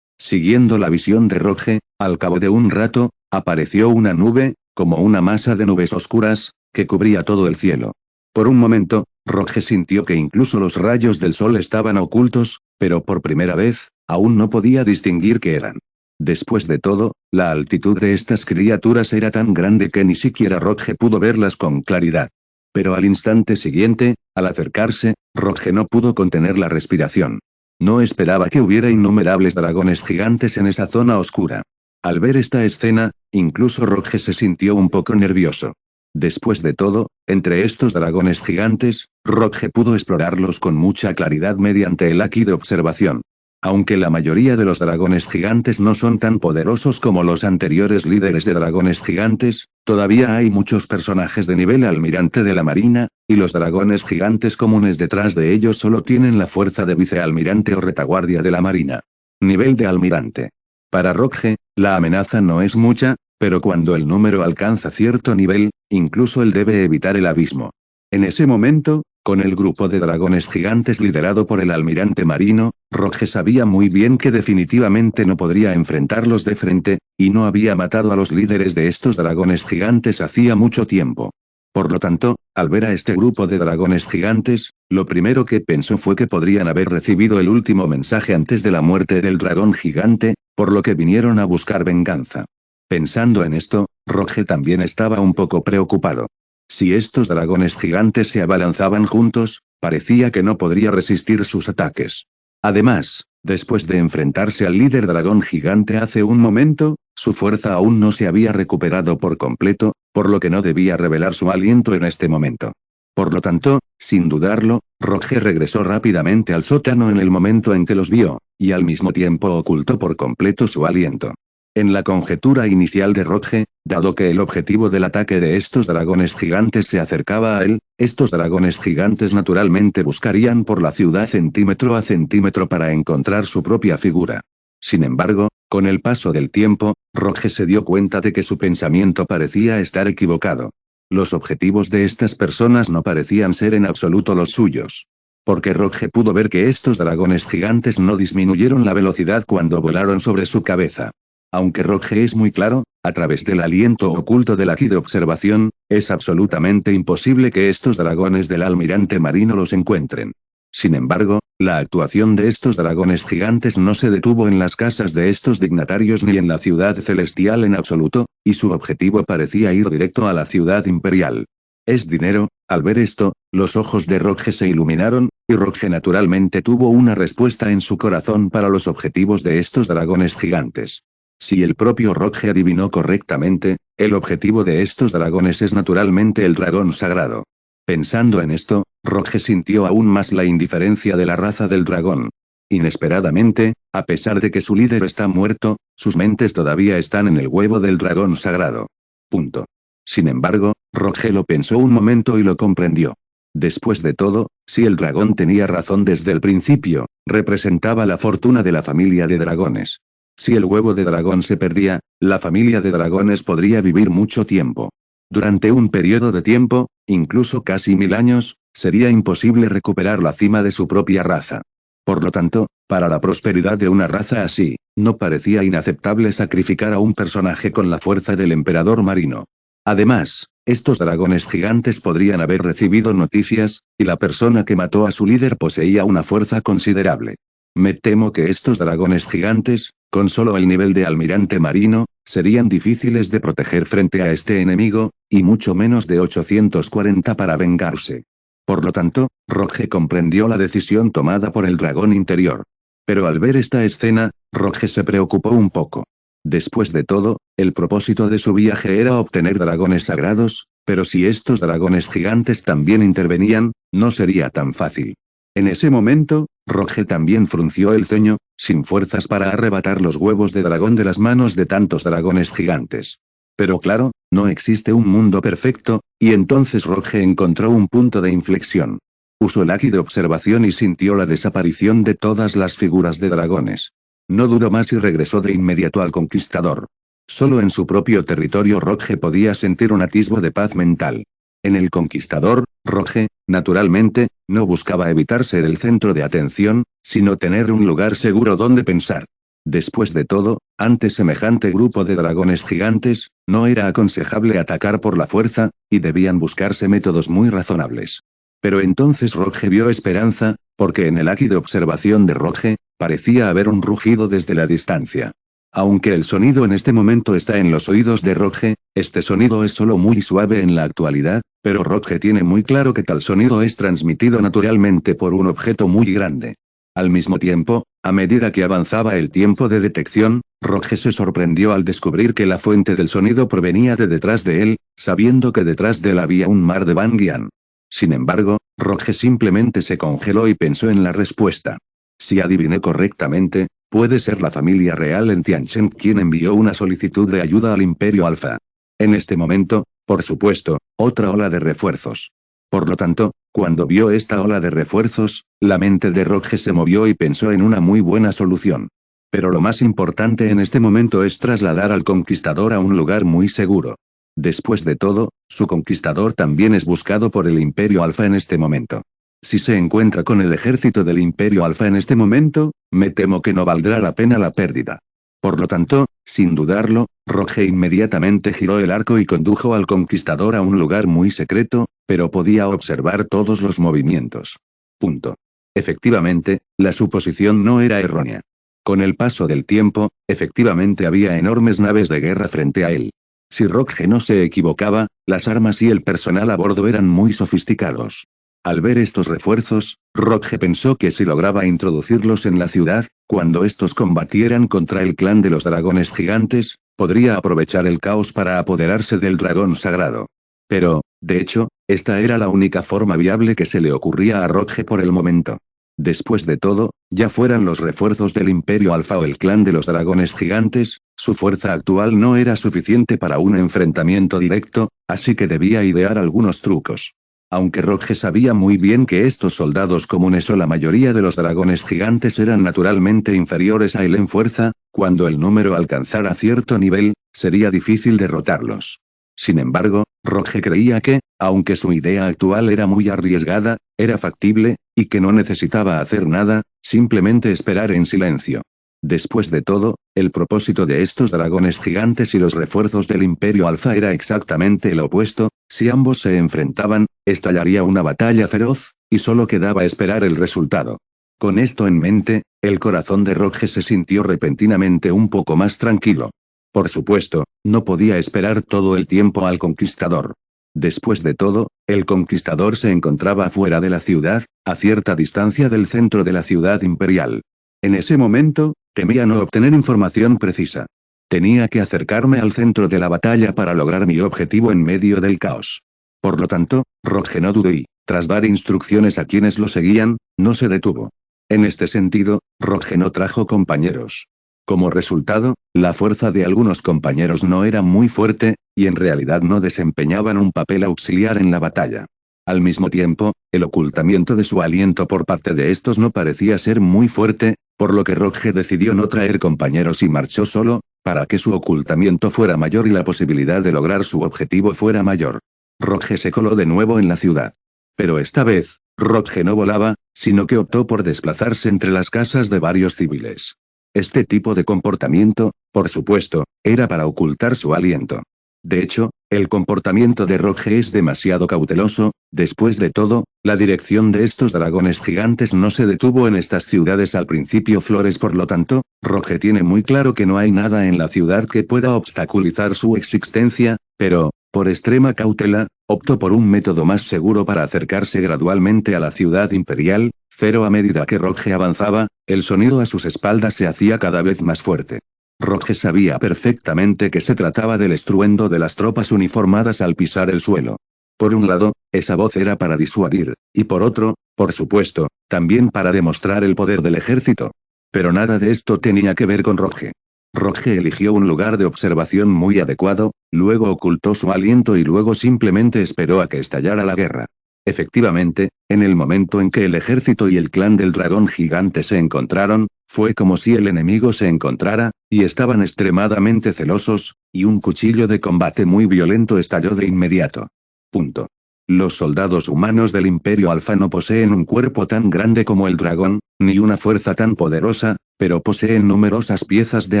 A: Siguiendo la visión de Roge, al cabo de un rato, apareció una nube, como una masa de nubes oscuras, que cubría todo el cielo. Por un momento, Roge sintió que incluso los rayos del sol estaban ocultos, pero por primera vez, aún no podía distinguir qué eran. Después de todo, la altitud de estas criaturas era tan grande que ni siquiera Roge pudo verlas con claridad. Pero al instante siguiente, al acercarse, Roge no pudo contener la respiración. No esperaba que hubiera innumerables dragones gigantes en esa zona oscura. Al ver esta escena, incluso Roge se sintió un poco nervioso. Después de todo, entre estos dragones gigantes, Roge pudo explorarlos con mucha claridad mediante el haki de observación. Aunque la mayoría de los dragones gigantes no son tan poderosos como los anteriores líderes de dragones gigantes, todavía hay muchos personajes de nivel almirante de la marina, y los dragones gigantes comunes detrás de ellos solo tienen la fuerza de vicealmirante o retaguardia de la marina. Nivel de almirante. Para Roge, la amenaza no es mucha, pero cuando el número alcanza cierto nivel, incluso él debe evitar el abismo. En ese momento, con el grupo de dragones gigantes liderado por el almirante marino, Roge sabía muy bien que definitivamente no podría enfrentarlos de frente, y no había matado a los líderes de estos dragones gigantes hacía mucho tiempo. Por lo tanto, al ver a este grupo de dragones gigantes, lo primero que pensó fue que podrían haber recibido el último mensaje antes de la muerte del dragón gigante, por lo que vinieron a buscar venganza. Pensando en esto, Roge también estaba un poco preocupado. Si estos dragones gigantes se abalanzaban juntos, parecía que no podría resistir sus ataques. Además, después de enfrentarse al líder dragón gigante hace un momento, su fuerza aún no se había recuperado por completo, por lo que no debía revelar su aliento en este momento. Por lo tanto, sin dudarlo, Roge regresó rápidamente al sótano en el momento en que los vio, y al mismo tiempo ocultó por completo su aliento. En la conjetura inicial de Roge, dado que el objetivo del ataque de estos dragones gigantes se acercaba a él, estos dragones gigantes naturalmente buscarían por la ciudad centímetro a centímetro para encontrar su propia figura. Sin embargo, con el paso del tiempo, Roge se dio cuenta de que su pensamiento parecía estar equivocado. Los objetivos de estas personas no parecían ser en absoluto los suyos. Porque Roge pudo ver que estos dragones gigantes no disminuyeron la velocidad cuando volaron sobre su cabeza. Aunque Roge es muy claro, a través del aliento oculto del haki de observación, es absolutamente imposible que estos dragones del almirante marino los encuentren. Sin embargo, la actuación de estos dragones gigantes no se detuvo en las casas de estos dignatarios ni en la ciudad celestial en absoluto, y su objetivo parecía ir directo a la ciudad imperial. Es dinero. Al ver esto, los ojos de Roge se iluminaron, y Roge naturalmente tuvo una respuesta en su corazón para los objetivos de estos dragones gigantes. Si el propio Roge adivinó correctamente, el objetivo de estos dragones es naturalmente el dragón sagrado. Pensando en esto, Roge sintió aún más la indiferencia de la raza del dragón. Inesperadamente, a pesar de que su líder está muerto, sus mentes todavía están en el huevo del dragón sagrado. Punto. Sin embargo, Roge lo pensó un momento y lo comprendió. Después de todo, si el dragón tenía razón desde el principio, representaba la fortuna de la familia de dragones. Si el huevo de dragón se perdía, la familia de dragones podría vivir mucho tiempo. Durante un periodo de tiempo, incluso casi 1000 años, sería imposible recuperar la cima de su propia raza. Por lo tanto, para la prosperidad de una raza así, no parecía inaceptable sacrificar a un personaje con la fuerza del emperador marino. Además, estos dragones gigantes podrían haber recibido noticias, y la persona que mató a su líder poseía una fuerza considerable. Me temo que estos dragones gigantes, con solo el nivel de almirante marino, serían difíciles de proteger frente a este enemigo, y mucho menos de 840 para vengarse. Por lo tanto, Roge comprendió la decisión tomada por el dragón interior. Pero al ver esta escena, Roge se preocupó un poco. Después de todo, el propósito de su viaje era obtener dragones sagrados, pero si estos dragones gigantes también intervenían, no sería tan fácil. En ese momento, Roge también frunció el ceño, sin fuerzas para arrebatar los huevos de dragón de las manos de tantos dragones gigantes. Pero claro, no existe un mundo perfecto, y entonces Roge encontró un punto de inflexión. Usó el haki de observación y sintió la desaparición de todas las figuras de dragones. No dudó más y regresó de inmediato al conquistador. Solo en su propio territorio Roge podía sentir un atisbo de paz mental. En el conquistador, Roge, naturalmente, no buscaba evitar ser el centro de atención, sino tener un lugar seguro donde pensar. Después de todo, ante semejante grupo de dragones gigantes, no era aconsejable atacar por la fuerza, y debían buscarse métodos muy razonables. Pero entonces Roge vio esperanza, porque en el haki de observación de Roge, parecía haber un rugido desde la distancia. Aunque el sonido en este momento está en los oídos de Roge, este sonido es solo muy suave en la actualidad, pero Roge tiene muy claro que tal sonido es transmitido naturalmente por un objeto muy grande. Al mismo tiempo, a medida que avanzaba el tiempo de detección, Roge se sorprendió al descubrir que la fuente del sonido provenía de detrás de él, sabiendo que detrás de él había un mar de Bangian. Sin embargo, Roge simplemente se congeló y pensó en la respuesta. Si adiviné correctamente, puede ser la familia real en Tianchen quien envió una solicitud de ayuda al Imperio Alfa. En este momento, por supuesto, otra ola de refuerzos. Por lo tanto, cuando vio esta ola de refuerzos, la mente de Roge se movió y pensó en una muy buena solución. Pero lo más importante en este momento es trasladar al conquistador a un lugar muy seguro. Después de todo, su conquistador también es buscado por el Imperio Alfa en este momento. Si se encuentra con el ejército del Imperio Alfa en este momento, me temo que no valdrá la pena la pérdida. Por lo tanto, sin dudarlo, Roge inmediatamente giró el arco y condujo al conquistador a un lugar muy secreto, pero podía observar todos los movimientos. Punto. Efectivamente, la suposición no era errónea. Con el paso del tiempo, efectivamente había enormes naves de guerra frente a él. Si Roge no se equivocaba, las armas y el personal a bordo eran muy sofisticados. Al ver estos refuerzos, Roge pensó que si lograba introducirlos en la ciudad, cuando estos combatieran contra el clan de los dragones gigantes, podría aprovechar el caos para apoderarse del dragón sagrado. Pero, de hecho, esta era la única forma viable que se le ocurría a Roge por el momento. Después de todo, ya fueran los refuerzos del Imperio Alfa o el clan de los dragones gigantes, su fuerza actual no era suficiente para un enfrentamiento directo, así que debía idear algunos trucos. Aunque Roge sabía muy bien que estos soldados comunes o la mayoría de los dragones gigantes eran naturalmente inferiores a él en fuerza, cuando el número alcanzara cierto nivel, sería difícil derrotarlos. Sin embargo, Roge creía que, aunque su idea actual era muy arriesgada, era factible, y que no necesitaba hacer nada, simplemente esperar en silencio. Después de todo, el propósito de estos dragones gigantes y los refuerzos del Imperio Alfa era exactamente el opuesto, si ambos se enfrentaban, estallaría una batalla feroz, y solo quedaba esperar el resultado. Con esto en mente, el corazón de Roge se sintió repentinamente un poco más tranquilo. Por supuesto, no podía esperar todo el tiempo al conquistador. Después de todo, el conquistador se encontraba fuera de la ciudad, a cierta distancia del centro de la ciudad imperial. En ese momento, temía no obtener información precisa. Tenía que acercarme al centro de la batalla para lograr mi objetivo en medio del caos. Por lo tanto, Roge no dudó y, tras dar instrucciones a quienes lo seguían, no se detuvo. En este sentido, Roge no trajo compañeros. Como resultado, la fuerza de algunos compañeros no era muy fuerte, y en realidad no desempeñaban un papel auxiliar en la batalla. Al mismo tiempo, el ocultamiento de su aliento por parte de estos no parecía ser muy fuerte, por lo que Roge decidió no traer compañeros y marchó solo, para que su ocultamiento fuera mayor y la posibilidad de lograr su objetivo fuera mayor. Roge se coló de nuevo en la ciudad. Pero esta vez, Roge no volaba, sino que optó por desplazarse entre las casas de varios civiles. Este tipo de comportamiento, por supuesto, era para ocultar su aliento. De hecho, el comportamiento de Roge es demasiado cauteloso. Después de todo, la dirección de estos dragones gigantes no se detuvo en estas ciudades al principio Flores, por lo tanto, Roge tiene muy claro que no hay nada en la ciudad que pueda obstaculizar su existencia, pero, por extrema cautela, optó por un método más seguro para acercarse gradualmente a la ciudad imperial, pero a medida que Roge avanzaba, el sonido a sus espaldas se hacía cada vez más fuerte. Roge sabía perfectamente que se trataba del estruendo de las tropas uniformadas al pisar el suelo. Por un lado, esa voz era para disuadir, y por otro, por supuesto, también para demostrar el poder del ejército. Pero nada de esto tenía que ver con Roge. Roge eligió un lugar de observación muy adecuado, luego ocultó su aliento y luego simplemente esperó a que estallara la guerra. Efectivamente, en el momento en que el ejército y el clan del dragón gigante se encontraron, fue como si el enemigo se encontrara, y estaban extremadamente celosos, y un cuchillo de combate muy violento estalló de inmediato. Punto. Los soldados humanos del Imperio Alfa no poseen un cuerpo tan grande como el dragón, ni una fuerza tan poderosa, pero poseen numerosas piezas de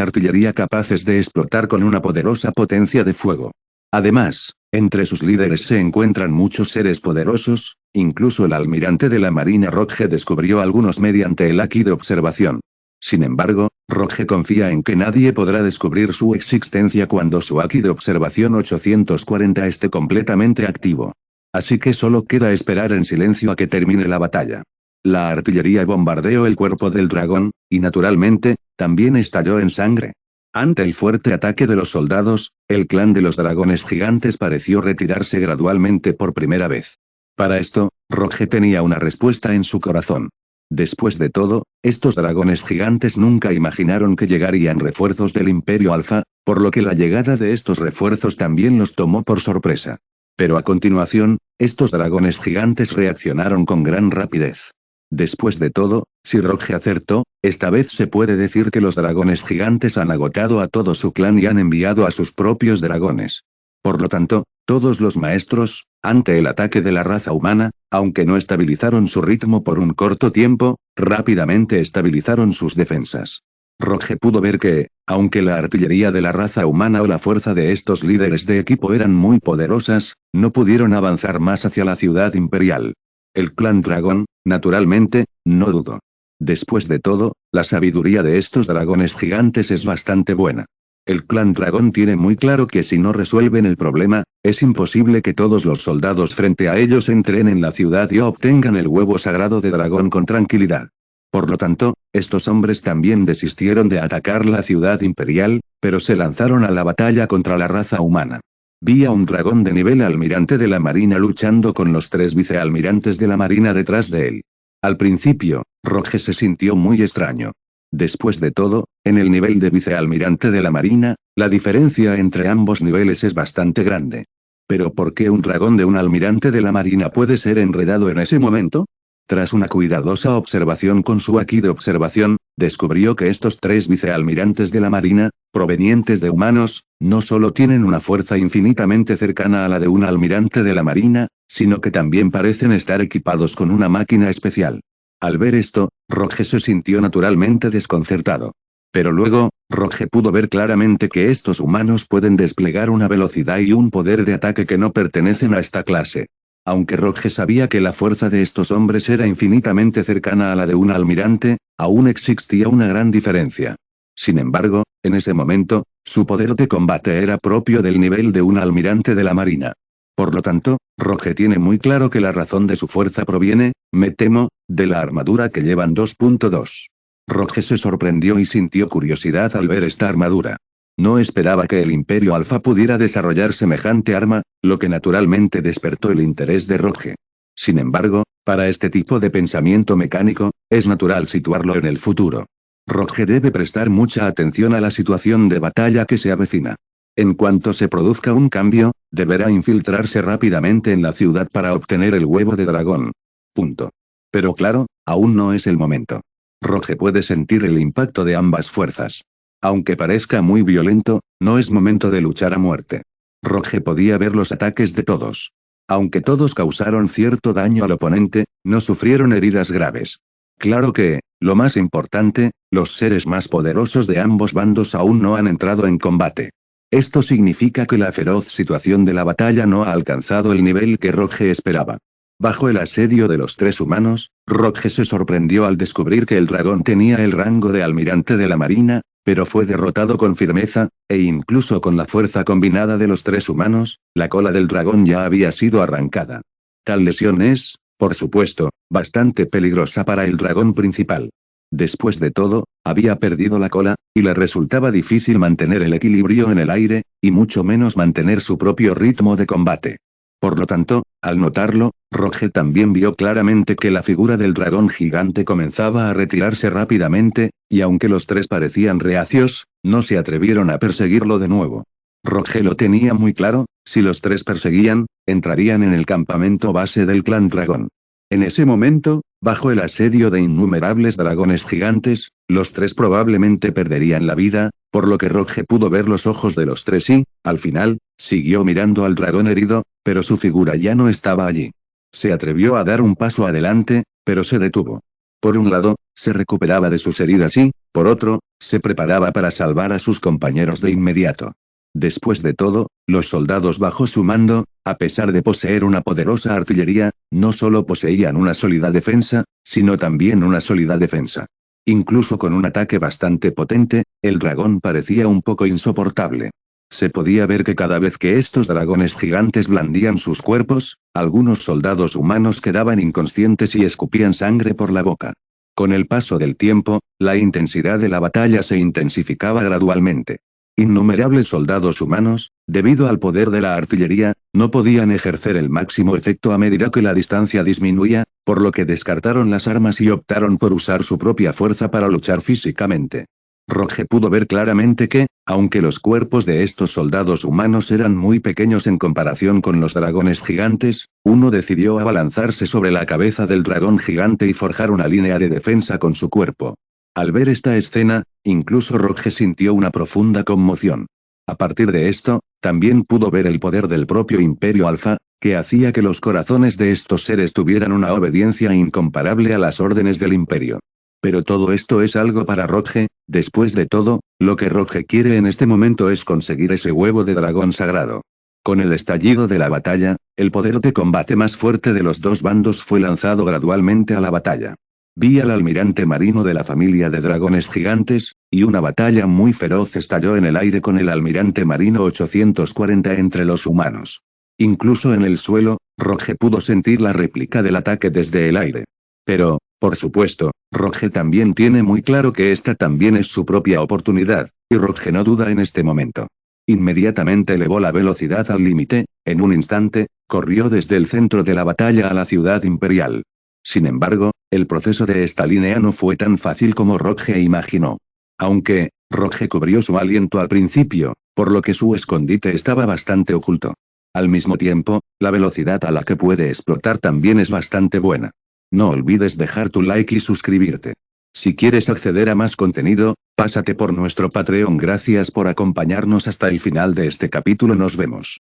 A: artillería capaces de explotar con una poderosa potencia de fuego. Además, entre sus líderes se encuentran muchos seres poderosos, incluso el almirante de la Marina Roge descubrió algunos mediante el Haki de observación. Sin embargo, Roge confía en que nadie podrá descubrir su existencia cuando su Haki de observación 840 esté completamente activo. Así que solo queda esperar en silencio a que termine la batalla. La artillería bombardeó el cuerpo del dragón, y naturalmente, también estalló en sangre. Ante el fuerte ataque de los soldados, el clan de los dragones gigantes pareció retirarse gradualmente por primera vez. Para esto, Roge tenía una respuesta en su corazón. Después de todo, estos dragones gigantes nunca imaginaron que llegarían refuerzos del Imperio Alfa, por lo que la llegada de estos refuerzos también los tomó por sorpresa. Pero a continuación, estos dragones gigantes reaccionaron con gran rapidez. Después de todo, si Roge acertó, esta vez se puede decir que los dragones gigantes han agotado a todo su clan y han enviado a sus propios dragones. Por lo tanto, todos los maestros, ante el ataque de la raza humana, aunque no estabilizaron su ritmo por un corto tiempo, rápidamente estabilizaron sus defensas. Roge pudo ver que, aunque la artillería de la raza humana o la fuerza de estos líderes de equipo eran muy poderosas, no pudieron avanzar más hacia la ciudad imperial. El clan dragón, naturalmente, no dudó. Después de todo, la sabiduría de estos dragones gigantes es bastante buena. El clan dragón tiene muy claro que si no resuelven el problema, es imposible que todos los soldados frente a ellos entren en la ciudad y obtengan el huevo sagrado de dragón con tranquilidad. Por lo tanto, estos hombres también desistieron de atacar la ciudad imperial, pero se lanzaron a la batalla contra la raza humana. Vi a un dragón de nivel almirante de la marina luchando con los 3 vicealmirantes de la marina detrás de él. Al principio, Roge se sintió muy extraño. Después de todo, en el nivel de vicealmirante de la marina, la diferencia entre ambos niveles es bastante grande. Pero ¿por qué un dragón de un almirante de la marina puede ser enredado en ese momento? Tras una cuidadosa observación con su Haki de observación, descubrió que estos 3 vicealmirantes de la marina, provenientes de humanos, no solo tienen una fuerza infinitamente cercana a la de un almirante de la marina, sino que también parecen estar equipados con una máquina especial. Al ver esto, Roge se sintió naturalmente desconcertado. Pero luego, Roge pudo ver claramente que estos humanos pueden desplegar una velocidad y un poder de ataque que no pertenecen a esta clase. Aunque Roge sabía que la fuerza de estos hombres era infinitamente cercana a la de un almirante, aún existía una gran diferencia. Sin embargo, en ese momento, su poder de combate era propio del nivel de un almirante de la marina. Por lo tanto, Roge tiene muy claro que la razón de su fuerza proviene, me temo, de la armadura que llevan. 2.2. Roge se sorprendió y sintió curiosidad al ver esta armadura. No esperaba que el Imperio Alfa pudiera desarrollar semejante arma, lo que naturalmente despertó el interés de Roge. Sin embargo, para este tipo de pensamiento mecánico, es natural situarlo en el futuro. Roge debe prestar mucha atención a la situación de batalla que se avecina. En cuanto se produzca un cambio, deberá infiltrarse rápidamente en la ciudad para obtener el huevo de dragón. Punto. Pero claro, aún no es el momento. Roge puede sentir el impacto de ambas fuerzas. Aunque parezca muy violento, no es momento de luchar a muerte. Roge podía ver los ataques de todos. Aunque todos causaron cierto daño al oponente, no sufrieron heridas graves. Claro que, lo más importante, los seres más poderosos de ambos bandos aún no han entrado en combate. Esto significa que la feroz situación de la batalla no ha alcanzado el nivel que Roge esperaba. Bajo el asedio de los tres humanos, Roge se sorprendió al descubrir que el dragón tenía el rango de almirante de la marina, pero fue derrotado con firmeza, e incluso con la fuerza combinada de los tres humanos, la cola del dragón ya había sido arrancada. Tal lesión es, por supuesto, bastante peligrosa para el dragón principal. Después de todo, había perdido la cola, y le resultaba difícil mantener el equilibrio en el aire, y mucho menos mantener su propio ritmo de combate. Por lo tanto, al notarlo, Roge también vio claramente que la figura del dragón gigante comenzaba a retirarse rápidamente, y aunque los tres parecían reacios, no se atrevieron a perseguirlo de nuevo. Roge lo tenía muy claro, si los tres perseguían, entrarían en el campamento base del clan dragón. En ese momento, bajo el asedio de innumerables dragones gigantes, los tres probablemente perderían la vida, por lo que Roge pudo ver los ojos de los tres y, al final, siguió mirando al dragón herido, pero su figura ya no estaba allí. Se atrevió a dar un paso adelante, pero se detuvo. Por un lado, se recuperaba de sus heridas y, por otro, se preparaba para salvar a sus compañeros de inmediato. Después de todo, los soldados bajo su mando, a pesar de poseer una poderosa artillería, no solo poseían una sólida defensa, sino también una sólida defensa. Incluso con un ataque bastante potente, el dragón parecía un poco insoportable. Se podía ver que cada vez que estos dragones gigantes blandían sus cuerpos, algunos soldados humanos quedaban inconscientes y escupían sangre por la boca. Con el paso del tiempo, la intensidad de la batalla se intensificaba gradualmente. Innumerables soldados humanos, debido al poder de la artillería, no podían ejercer el máximo efecto a medida que la distancia disminuía, por lo que descartaron las armas y optaron por usar su propia fuerza para luchar físicamente. Roge pudo ver claramente que, aunque los cuerpos de estos soldados humanos eran muy pequeños en comparación con los dragones gigantes, uno decidió abalanzarse sobre la cabeza del dragón gigante y forjar una línea de defensa con su cuerpo. Al ver esta escena, incluso Roge sintió una profunda conmoción. A partir de esto, también pudo ver el poder del propio Imperio Alfa, que hacía que los corazones de estos seres tuvieran una obediencia incomparable a las órdenes del Imperio. Pero todo esto es algo para Roge, después de todo, lo que Roge quiere en este momento es conseguir ese huevo de dragón sagrado. Con el estallido de la batalla, el poder de combate más fuerte de los dos bandos fue lanzado gradualmente a la batalla. Vi al almirante marino de la familia de dragones gigantes, y una batalla muy feroz estalló en el aire con el almirante marino 840 entre los humanos. Incluso en el suelo, Roge pudo sentir la réplica del ataque desde el aire. Pero, por supuesto, Roge también tiene muy claro que esta también es su propia oportunidad, y Roge no duda en este momento. Inmediatamente elevó la velocidad al límite, en un instante, corrió desde el centro de la batalla a la ciudad imperial. Sin embargo, el proceso de esta línea no fue tan fácil como Roge imaginó. Aunque, Roge cubrió su aliento al principio, por lo que su escondite estaba bastante oculto. Al mismo tiempo, la velocidad a la que puede explotar también es bastante buena. No olvides dejar tu like y suscribirte. Si quieres acceder a más contenido, pásate por nuestro Patreon. Gracias por acompañarnos hasta el final de este capítulo. Nos vemos.